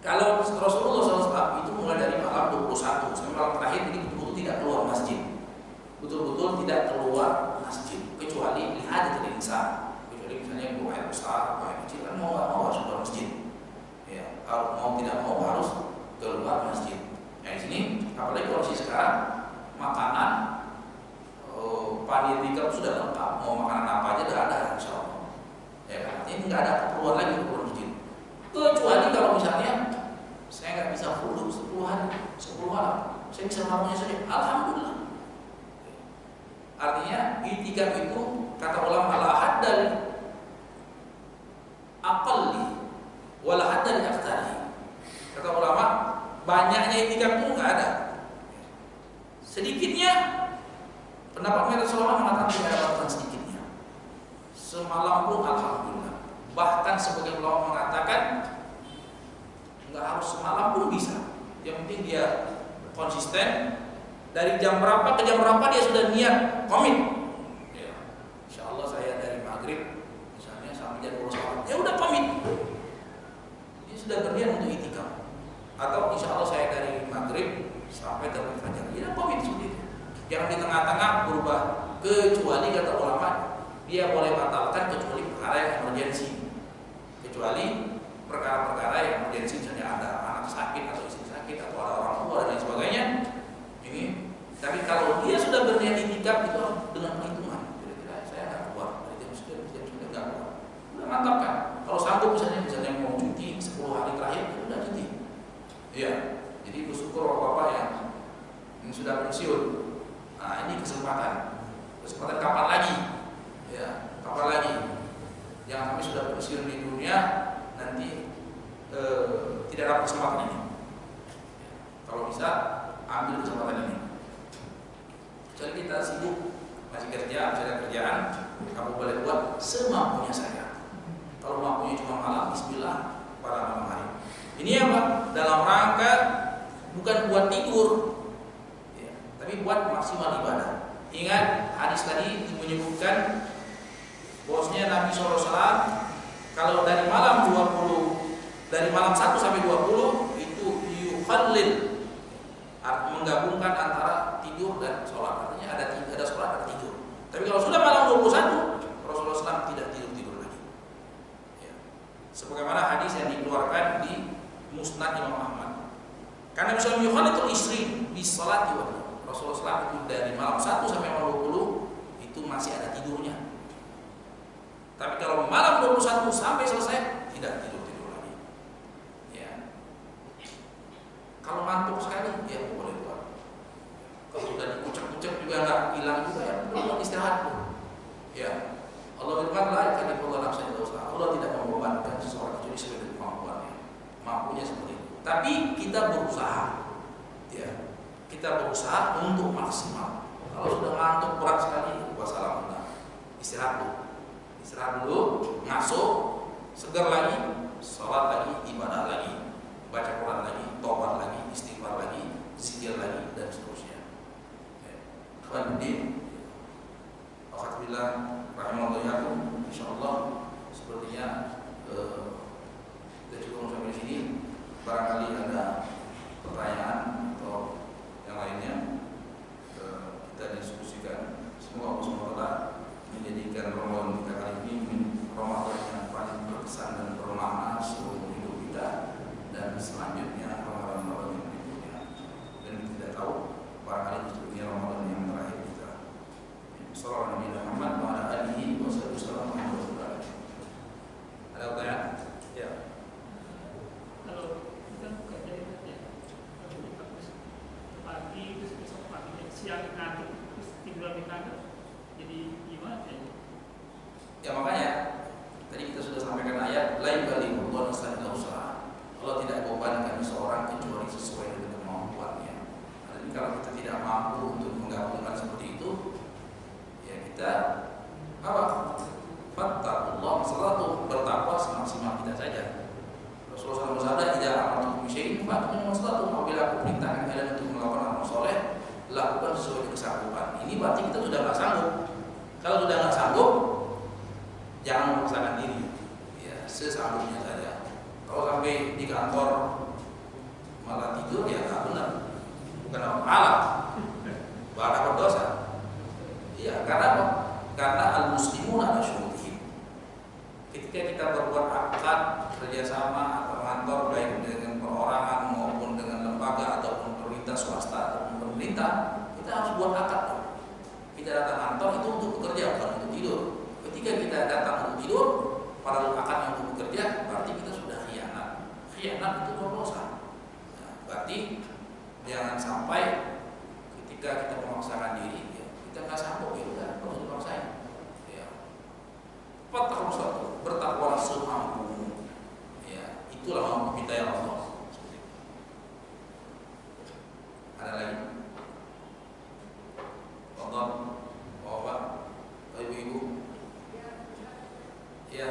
Kalau Rasulullah SAW itu mulai dari malam 21 sampai malam terakhir ini betul-betul tidak keluar masjid. Betul-betul tidak keluar masjid kecuali lihat dari insan, kecuali misalnya buang air besar, buang air kecil kan mau nggak mau harus keluar masjid. Ya, kalau mau tidak mau harus keluar masjid. Nah di sini apalagi kondisi sekarang makanan panitia sudah lengkap, mau makanan apa aja udah ada insya Allah. Ya kan, ini nggak ada keperluan lagi untuk keluar masjid. Kecuali kalau misalnya saya nggak bisa full 10 hari, saya bisa malamnya saja, alhamdulillah. Artinya i'tikaf itu kata ulama la haddal aqalli wala haddal aktsari. Kata ulama banyaknya i'tikaf itu enggak ada. Sedikitnya pendapat Rasulullah mengatakan tidak ada batasan sedikitnya. Semalam pun alhamdulillah. Bahkan sebagian ulama mengatakan enggak harus semalam pun bisa. Yang penting dia konsisten. Dari jam berapa ke jam berapa dia sudah niat komit. Ya, insya Allah saya dari maghrib misalnya sampai jam 12 ya udah komit. Dia sudah berniat untuk i'tikaf. Atau insya Allah saya dari maghrib sampai terbit fajar. Ya komit seperti itu. Jangan di tengah-tengah berubah. Kecuali kata ulama dia boleh batalkan kecuali perkara yang emergensi. Kecuali perkara-perkara yang emergensi, misalnya ada anak sakit atau istri sakit atau ada orang tua dan lain sebagainya. Ini, tapi kalau dia sudah berniat i'tikaf itu dengan perhitungan. Kira-kira saya nggak keluar dari jam sudah nggak keluar. Udah mantap kan? Kalau sanggup misalnya mau cuti 10 hari terakhir, ya udah cuti. Iya. Jadi bersyukur bapak yang sudah pensiun. Nah ini kesempatan kapan lagi? Ya, kapan lagi? Yang kami sudah pensiun di dunia nanti tidak dapat kesempatan ini. Kalau bisa ambil kesempatan ini. Jadi kita sibuk masih kerja, masih ada kerjaan, kamu boleh buat semampunya saya. Kalau mampunya cuma malam, bismillah pada malam hari. Ini apa? Dalam rangka bukan buat tidur, ya, tapi buat maksimal ibadah. Ingat hadis tadi menyebutkan bosnya Nabi SAW kalau dari malam 20, dari malam 1 sampai 20 itu yukhallil, menggabungkan antara tidur dan sholat. Artinya ada sholat, ada tidur. Tapi kalau sudah malam 21, Rasulullah SAW tidak tidur lagi. Ya. Sebagaimana hadis yang dikeluarkan di Musnad Imam Ahmad. Karena misalnya yukhalitul istri di sholat juga. Rasulullah SAW itu dari malam 1 sampai malam 20 itu masih ada tidurnya. Tapi kalau malam 21 sampai selesai tidak tidur lagi. Ya. Kalau ngantuk sekali, ya boleh buat. Kalau sudah dikucek-kucek juga nggak hilang juga ya, boleh istirahat pun. Tapi kita berusaha, ya, kita berusaha untuk maksimal. Kalau sudah ngantuk berat sekali, wassalamualaikum, istirahat dulu, ngasuh, segar lagi, sholat lagi, ibadah lagi, baca Quran lagi, tobat lagi, istighfar lagi, zikir lagi, dan seterusnya. Alhamdulillah, alhamdulillah, rahimahullah, insyaallah sepertinya kita cukup sampai di sini. Barangkali ada pertanyaan atau yang lainnya, kita diskusikan. Semoga Allah SWT menjadikan Ramadan kita kali ini Ramadan yang paling berkesan dan bermakna seumur hidup kita, dan selanjutnya Ramadan yang berikutnya. Dan kita tidak tahu, barangkali sepertinya Ramadan yang terakhir kita. Sallallahu alaihi Muhammad wa ala alihi wa sallam. Ada pertanyaan? Ya. Kalau kita buka dari pagi terus besok pagi siang ngantuk terus tidur lebih ngantuk, jadi gimana ya? Ya makanya tadi kita sudah sampaikan ayat la yukallifu nafsan illa wus'aha. Allah tidak membebankan seseorang kecuali sesuai dengan kemampuannya. Jadi kalau kita tidak mampu untuk menggabungkan seperti itu, ya kita apa? Fattaqullah, masalatu bertakwa semaksimal kita saja. Rasulullah SAW bersabda, "Idza amartukum bisyai'in fa'tu masalatu." Apabila aku perintahkan kalian untuk melakukan amal soleh, lakukan sesuai dengan kesanggupan. Ini berarti kita sudah nggak sanggup. Kalau sudah nggak sanggup, jangan memaksakan diri. Ya, sesanggupnya saja. Kalau sampai di kantor malah tidur, ya nggak benar. Bukan apa-apa, bahkan berdosa. Iya, karena apa? Karena al-muslimun ala syurutihim. Ketika kita berbuat akad kerjasama atau kantor, baik dengan perorangan maupun dengan lembaga ataupun pemerintah swasta ataupun pemerintah, kita harus buat akad. Kita datang kantor itu untuk bekerja, bukan untuk tidur. Ketika kita datang untuk tidur, para akadnya untuk bekerja, berarti kita sudah khianat. Khianat itu berdosa. Nah, berarti jangan sampai ketika kita memaksakan diri, ya, kita nggak sanggup, ya udah, harus dipaksain. Ya. Fattaqullah, bertakwalah semampumu. Ya, itulah mampu kita ya Allah. Ada lagi? Allah, Bapak, Ibu-ibu. Ya.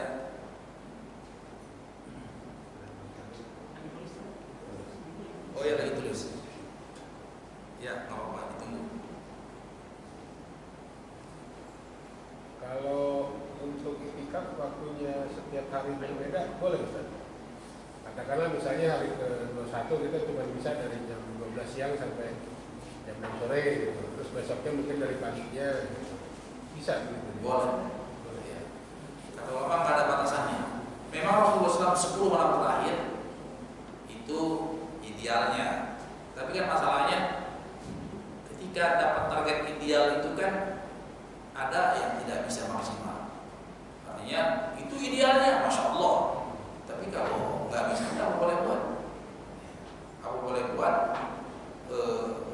Oh ya, lagi tulis. Ya, nggak apa-apa, ditunggu. Kalau untuk itikaf waktunya setiap hari berbeda, boleh Ustaz? Katakanlah misalnya hari ke-21 kita cuma bisa dari jam 12 siang sampai jam 6 sore gitu. Terus besoknya mungkin dari paginya gitu. Bisa gitu. Boleh. Ya. Kata ulama nggak ada batasannya. Memang Rasulullah SAW 10 malam terakhir itu idealnya. Tapi kan masalahnya ketika dapat target ideal itu kan ada yang tidak bisa maksimal. Artinya itu idealnya, masya Allah. Tapi kalau nggak bisa, apa boleh buat? Apa boleh buat?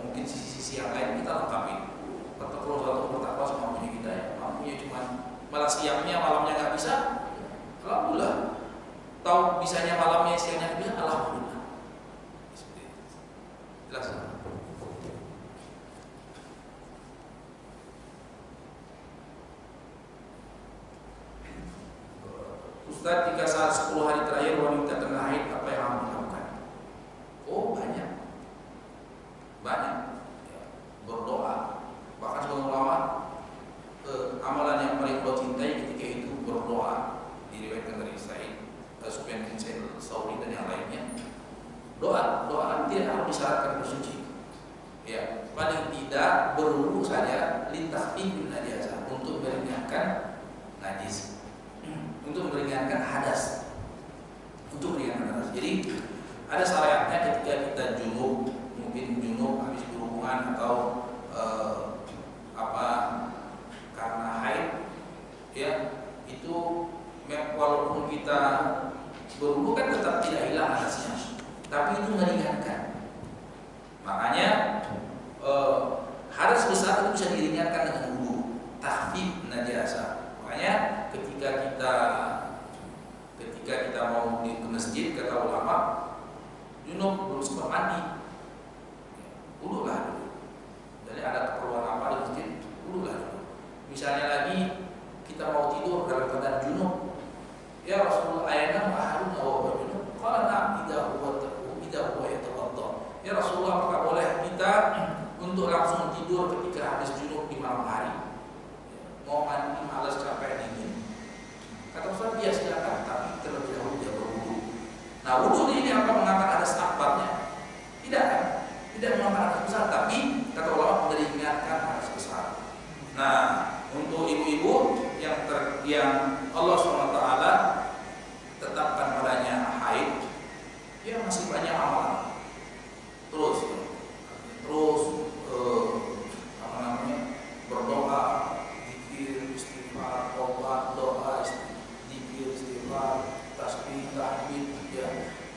Mungkin sisi-sisi yang lain kita lengkapi. Bertakwa suatu bertakwa semampunya kita ya. Mampunya cuma malah siangnya malamnya nggak bisa, alhamdulillah. Tahu bisanya malamnya siangnya nggak bisa, alhamdulillah. Jelas. Ustaz, jika saat 10 hari terakhir wanita kena haid, apa yang harus dilakukan? Oh, banyak. Banyak. Ya, berdoa. Bahkan sebagian ulama amalan yang paling Allah cintai ketika itu berdoa. Diriwayatkan dari Sufyan bin Sa'id Tsauri dan yang lainnya. Doa tidak harus disyaratkan bersuci. Ya, paling tidak berwudu saja litahfifin najasa, untuk meringankan najis, untuk meringankan hadas, Jadi ada syariatnya ketika kita junub, mungkin junub habis berhubungan atau karena haid, ya itu walaupun kita berwudu kan tetap tidak hilang hadasnya, tapi itu meringankan. Makanya hadas besar itu bisa diringankan dengan wudu, tahfif najasa. Makanya ketika kita mau ke masjid, kata ulama, junub belum sempat mandi, wudu lah dulu. Jadi ada keperluan apa di masjid, wudu lah dulu. Misalnya lagi kita mau tidur dalam keadaan junub, ya Rasulullah ayana ma'ahaduna wa junub, qala na'am idza huwa yatawadda. Ya Rasulullah, apakah boleh kita untuk langsung tidur ketika habis junub di malam hari? Mau mandi malas capek dingin. Kata Rasulullah, dia silakan, tapi terlebih dahulu dia berwudu. Nah, wudu ini apa mengatakan ada akbarnya? Tidak kan? Tidak mengatakan ada besar, tapi kata ulama mengingatkan harus besar. Nah, untuk ibu-ibu yang Allah SWT tetapkan padanya haid, dia masih banyak amalan. Terus berdoa, zikir, istighfar, taubat, doa, zikir, istighfar, tasbih, tahmid, ya.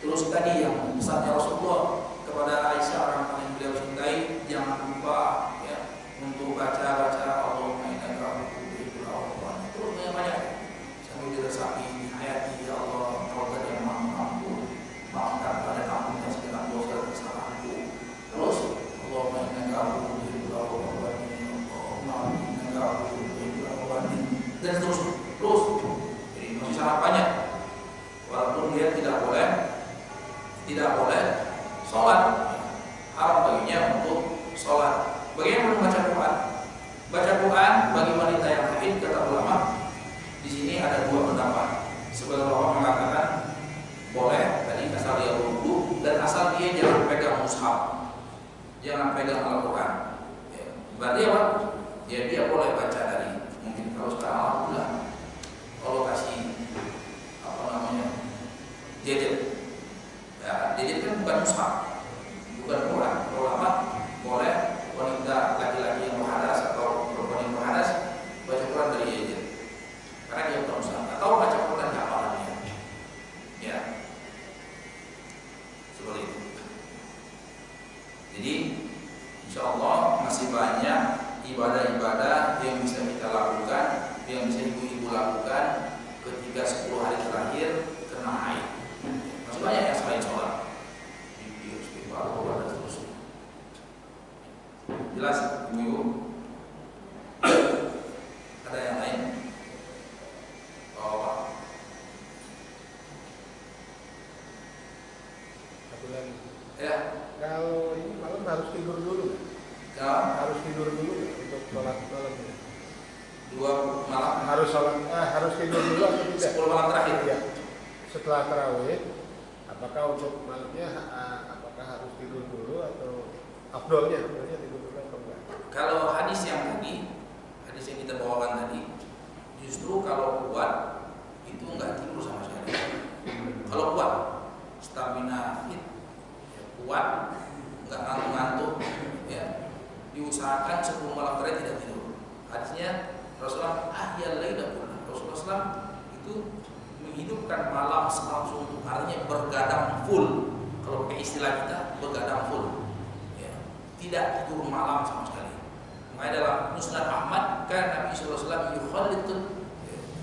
Terus tadi yang pesannya Rasulullah kepada Aisyah, orang paling beliau cintai, jangan lupa ya untuk baca Allahumma innaka tuhibbul afwa. Terus banyak sambil diresapi hayati, ya Allah, Kau yang Maha Ampun, maafkan pada kami atas segala dosa dan kesalahanku. Terus Allahumma innaka tuhibbul afwa, Allahumma innaka tuhibbul afwa, dan terus. Jadi masih sangat banyak. Walaupun dia tidak boleh sholat, haram baginya untuk sholat. Bagaimana membaca Quran? Baca Quran bagi wanita yang haid, kata ulama, di sini ada dua pendapat. Sebagian ulama mengatakan boleh, tadi asal dia wudu dan asal dia jangan pegang mushaf, jangan pegang Al-Quran. Ya, berarti apa? Ya dia boleh baca dari, mungkin kalau sekarang alhamdulillah kalau kasih gadget. Ya, gadget kan bukan mushaf, bukan Quran. Ulama boleh wanita laki-laki yang berhadas atau perempuan yang berhadas baca Quran dari gadget, karena dia bukan mushaf. Atau baca Quran di hafalannya. Ya, seperti itu. Jadi, insya Allah masih banyak ibadah-ibadah yang bisa kita lakukan, yang bisa ibu-ibu lakukan ketika 10 hari terakhir kena haid. Masih banyak yang selain sholat, zikir, istighfar, dan seterusnya. Jelas, ibu-ibu? Ada yang lain? Oh, Satu lagi. ya. Kalau ini malam harus tidur dulu. Harus tidur dulu untuk sholat malam. 2 malam harus tidur dulu atau tidak? 10 malam terakhir. Ya. Setelah tarawih, apakah untuk malamnya apakah harus tidur dulu atau afdolnya tidur dulu atau enggak? Kalau hadis yang kita bawakan tadi, justru kalau kuat itu enggak tidur sama sekali. Kalau kuat, stamina fit, ya, kuat, enggak ngantuk-ngantuk, ya, diusahakan 10 malam terakhir tidak tidur. Hadisnya Rasulullah ahyal laila kullah. Rasulullah SAW itu menghidupkan malam semalam suntuk, artinya bergadang full. Kalau pakai istilah kita, bergadang full. Ya, tidak tidur malam sama sekali. Makanya dalam Musnad Ahmad kan Nabi sallallahu alaihi wasallam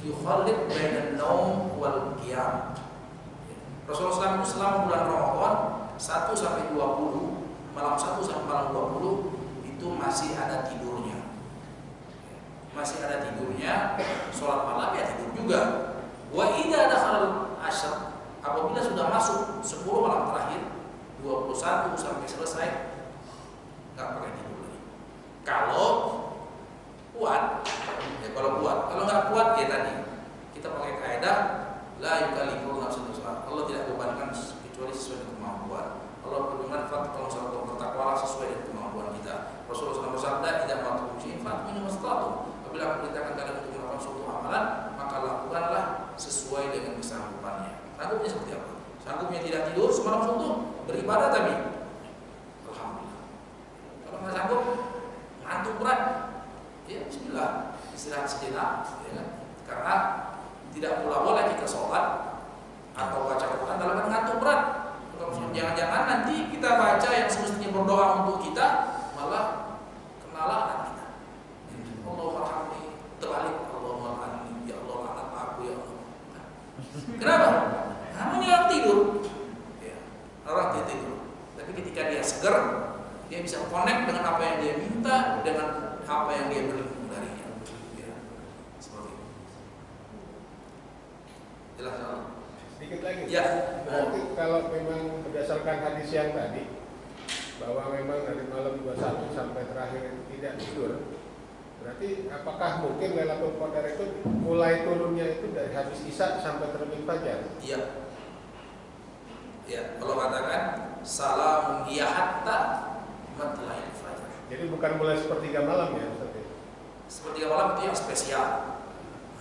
yukhallid bainan naum wal qiyam. Rasulullah SAW selama bulan Ramadan 1 sampai 20, malam 1 sampai malam 20 itu masih ada tidurnya. Sholat malam ya tidur juga. Wa idza dakhala al-ashr, apabila sudah masuk 10 malam terakhir 21 sampai selesai enggak pakai tidur lagi. Kalau kuat, ya kalau enggak kuat ya tadi kita pakai kaidah la yukallifu nafsan illa Allah tidak bebankan kecuali sesuai dengan kemampuan. Allah berfirman fattaqu salatu bertakwalah sesuai dengan kemampuan kita. Rasulullah SAW bersabda tidak mampu ujian fatminu mastatu. Apabila perintahkan kalian untuk melakukan suatu amalan, maka lakukanlah sesuai dengan kesanggupannya. Sanggupnya seperti apa? Sanggupnya tidak tidur semalam suntuk, beribadah tapi alhamdulillah. Kalau nggak sanggup, ngantuk berat, ya bismillah, istirahat sejenak, ya kan? Karena tidak pula boleh kita sholat atau baca Quran dalam ngantuk berat. Jangan-jangan nanti kita baca yang semestinya berdoa untuk kita, malah kenalah anak kita. Allah marhamni, terbalik Allah marhamni, ya Allah laknat aku ya Allah. Kenapa? Namanya orang tidur. Ya, orang tidur. seger, dia bisa connect dengan apa yang dia minta, dengan apa yang dia berlindung darinya. Ya, seperti itu. Jelas kan? Sedikit lagi. Ya. Berarti kalau memang berdasarkan hadis yang tadi, bahwa memang dari malam 21 sampai terakhir itu tidak tidur, berarti apakah mungkin Lailatul Qadar itu mulai turunnya itu dari habis Isya sampai terbit fajar? Iya. Ya, kalau katakan salamun hiya hatta matla'il fajar. Jadi bukan mulai sepertiga malam ya Ustaz? Sepertiga malam itu yang spesial.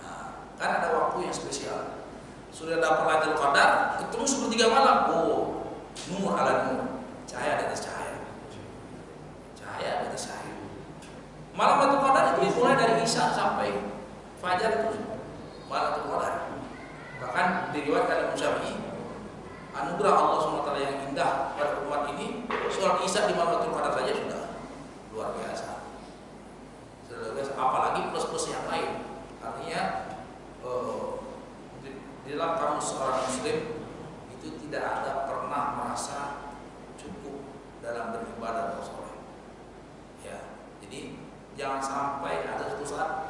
Nah, kan ada waktu yang spesial. Sudah dapat Lailatul Qadar, ketemu sepertiga malam. Oh, nur ala nur. Cahaya di atas cahaya. Cahaya di atas cahaya. Malam Lailatul Qadar itu mulai dari Isya sampai fajar itu malam Lailatul Qadar. Bahkan diriwayatkan Imam Syafi'i, anugerah Allah SWT yang indah pada umat ini, sholat Isya di malam Lailatul Qadar saja sudah luar biasa. Sudah luar biasa. Apalagi plus-plus yang lain. Artinya di dalam kamus seorang Muslim itu tidak ada pernah merasa cukup dalam beribadah dan sholat. Ya, jadi jangan sampai ada suatu saat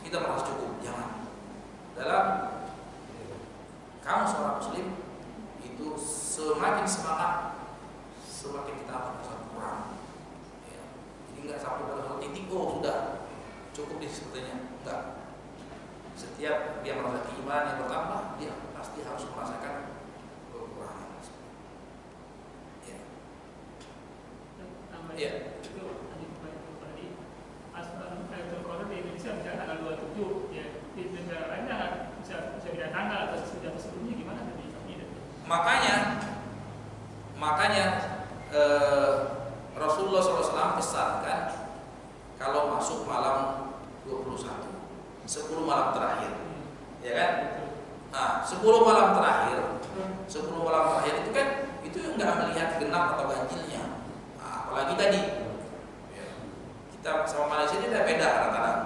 kita merasa cukup. Jangan. Dalam kamus seorang Muslim itu semakin semangat, semakin kita merasa kurang. Ya. Jadi nggak sampai pada satu titik, oh sudah cukup di sepertinya. Enggak. Setiap dia merasa keimanan yang bertambah, dia pasti harus merasakan kekurangan. Ya. Ya. Itu tadi Lailatul Qadar di Indonesia misalnya tanggal 27, ya di negara lainnya bisa beda tanggal atau sudah sebelumnya gimana tadi? Makanya Rasulullah SAW pesankan kalau masuk malam 21, 10 malam terakhir, ya kan? Nah, 10 malam terakhir itu kan itu nggak melihat genap atau ganjilnya. Nah, apalagi tadi ya, kita sama Malaysia ini udah beda kadang-kadang.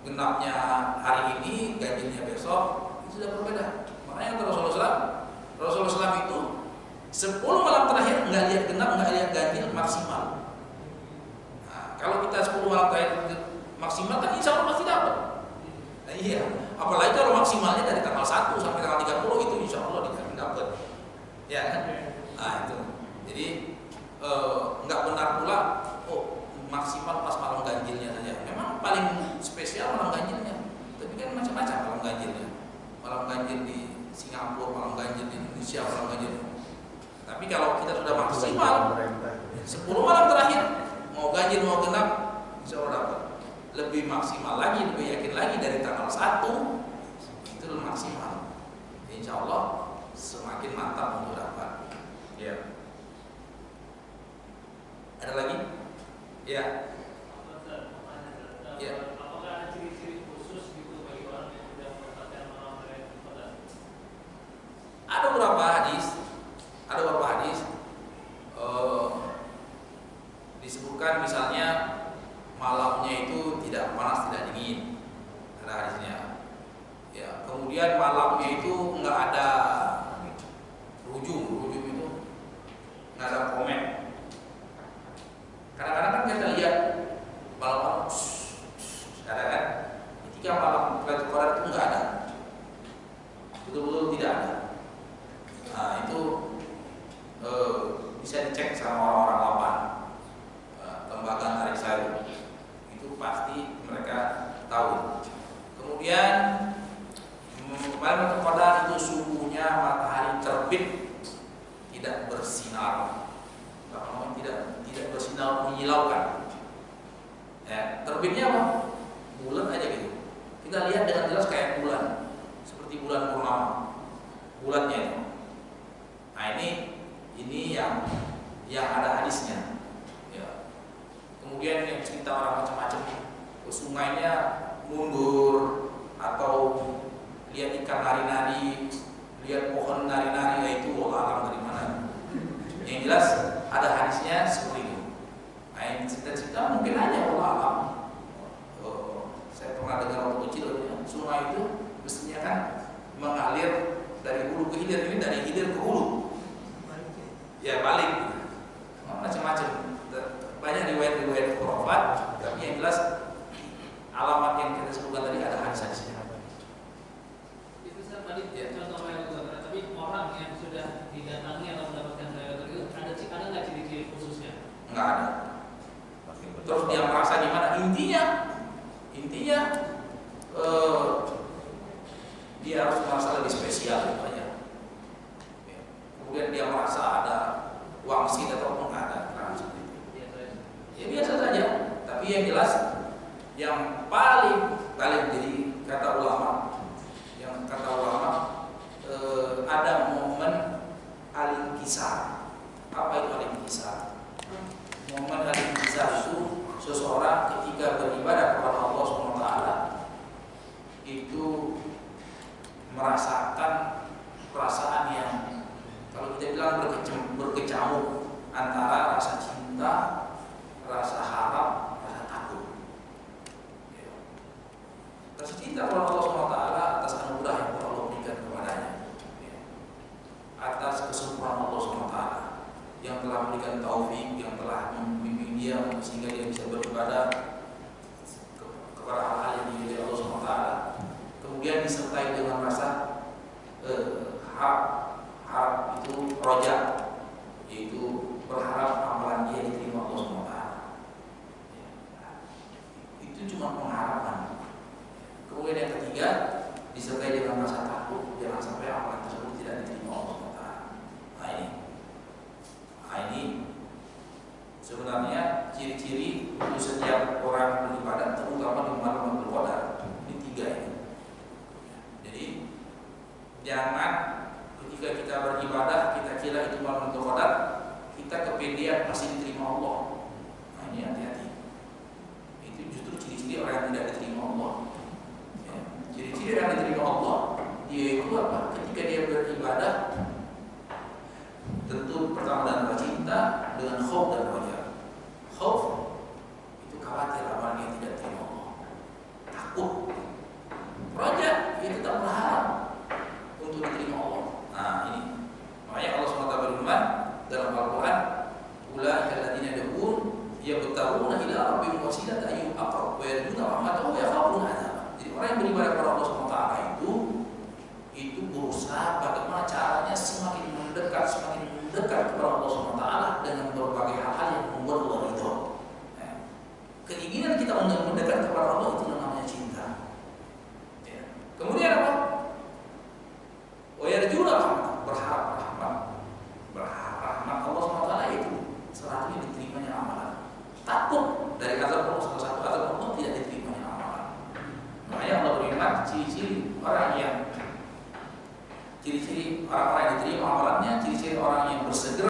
Genapnya hari ini, ganjilnya besok itu sudah berbeda. Makanya Rasulullah SAW itu 10 malam terakhir nggak lihat genap, nggak lihat ganjil maksimal. Nah, kalau kita 10 malam terakhir maksimal kan insya Allah pasti dapat. Nah, iya, apalagi kalau maksimalnya dari tanggal 1 sampai tanggal 30 itu insya Allah dapat. Ya kan? Nah itu. Jadi nggak benar pula. Oh maksimal pas malam ganjilnya saja. Memang paling spesial malam ganjilnya. Tapi kan macam-macam malam ganjilnya. Malam ganjil di Singapura, malam ganjil di Indonesia, malam ganjil. Tapi kalau kita sudah maksimal 10 malam terakhir, mau ganjil mau genap, insya Allah dapat. Lebih maksimal lagi, lebih yakin lagi dari tanggal 1 itu maksimal. Insya Allah semakin mantap untuk dapat. Ya. Ada lagi? Ya. Ya. Apakah ada ciri-ciri khusus gitu bagi orang yang sudah mendapatkan malam Lailatul Qadar? Ada beberapa hadis disebutkan misalnya malamnya itu tidak panas tidak dingin, ada hadisnya. Ya, kemudian malamnya itu nggak ada rujum itu nggak ada komen. Kadang-kadang kan kita lihat malam ada kan? Ketika malam Lailatul Qadar itu nggak ada, betul-betul tidak ada. Nah itu bisa dicek sama orang-orang lapan, lembaga tarik sayur. Pasti mereka tahu. Kemudian malam Qadar itu subuhnya matahari terbit tidak bersinar, tidak bersinar menyilaukan. Ya, terbitnya apa? Bulan aja gitu. Kita lihat dengan jelas kayak bulan, seperti bulan purnama, bulannya itu. Nah ini yang ada hadisnya. Kemudian yang cerita orang macam-macam, sungainya mundur atau lihat ikan nari-nari, lihat pohon nari-nari, itu alam dari mana? Yang jelas ada hadisnya seperti itu. Nah, yang cerita-cerita mungkin aja alam. Saya pernah dengar waktu kecil, sungai itu mestinya kan mengalir dari hulu ke hilir, ini dari hilir ke hulu. Ya balik, macam-macam nggak ada. Terus dia merasa gimana? Intinya dia harus merasa lebih spesial gitu aja. Kemudian dia merasa ada wangsit ataupun ada seperti itu. Ya biasa saja. Tapi yang jelas, yang paling jadi kata ulama, ada momen al-inkisar. Apa itu al-inkisar? Momen al-inkisar itu seseorang ketika beribadah kepada Allah SWT itu merasakan perasaan yang kalau kita bilang berkecamuk antara rasa cinta, rasa harap, rasa takut. Rasa cinta kepada Allah SWT atas anugerah yang telah Allah berikan kepadanya, atas kesempurnaan Allah SWT yang telah memberikan taufik, yang telah membimbing dia sehingga dia bisa beribadah kepada hal-hal yang diridhoi Allah SWT. Kemudian disertai dengan rasa harap itu roja, yaitu berharap amalan dia diterima Allah SWT. Itu cuma pengharapan. Kemudian yang ketiga, disertai dengan rasa takut, jangan sampai amalan tersebut tidak diterima Allah SWT. Ini sebenarnya ciri-ciri untuk setiap orang beribadah, terutama di malam Lailatul Qadar. Ini tiga ini. Jadi jangan ketika kita beribadah kita kira itu malam Lailatul Qadar, kita kepedean masih diterima Allah. Nah, ini hati-hati. Itu justru ciri-ciri orang yang tidak diterima Allah. Ya. Ciri-ciri orang yang diterima Allah, dia itu apa? Ketika dia beribadah, tentu pertama dan cinta dengan khauf dan roja. Khauf itu khawatir amalnya tidak diterima Allah. Takut. Roja dia tetap berharap untuk diterima Allah. Nah ini makanya Allah SWT berfirman dalam Al-Quran, ulaika alladziina yad'uun yabtaghuuna ilaa rabbihim wasilatan ayyuhum aqrab wa yarjuuna rahmatahu wa yakhaafuuna 'adzaabah. Jadi orang yang beribadah kepada Allah SWT itu berusaha bagaimana caranya semakin mendekat kepada Allah SWT dengan berbagai hal-hal yang membuat Allah ridho. Keinginan kita untuk mendekat kepada Allah itu namanya cinta. Kemudian apa? Wayarjuna rahmat, berharap rahmat Allah SWT itu selalunya diterimanya amalan. Takut dari azab Allah, salah satu azab Allah tidak diterimanya amalan. Makanya Allah beriman ciri-ciri orang yang diterima amalannya, ciri-ciri orang yang bersegera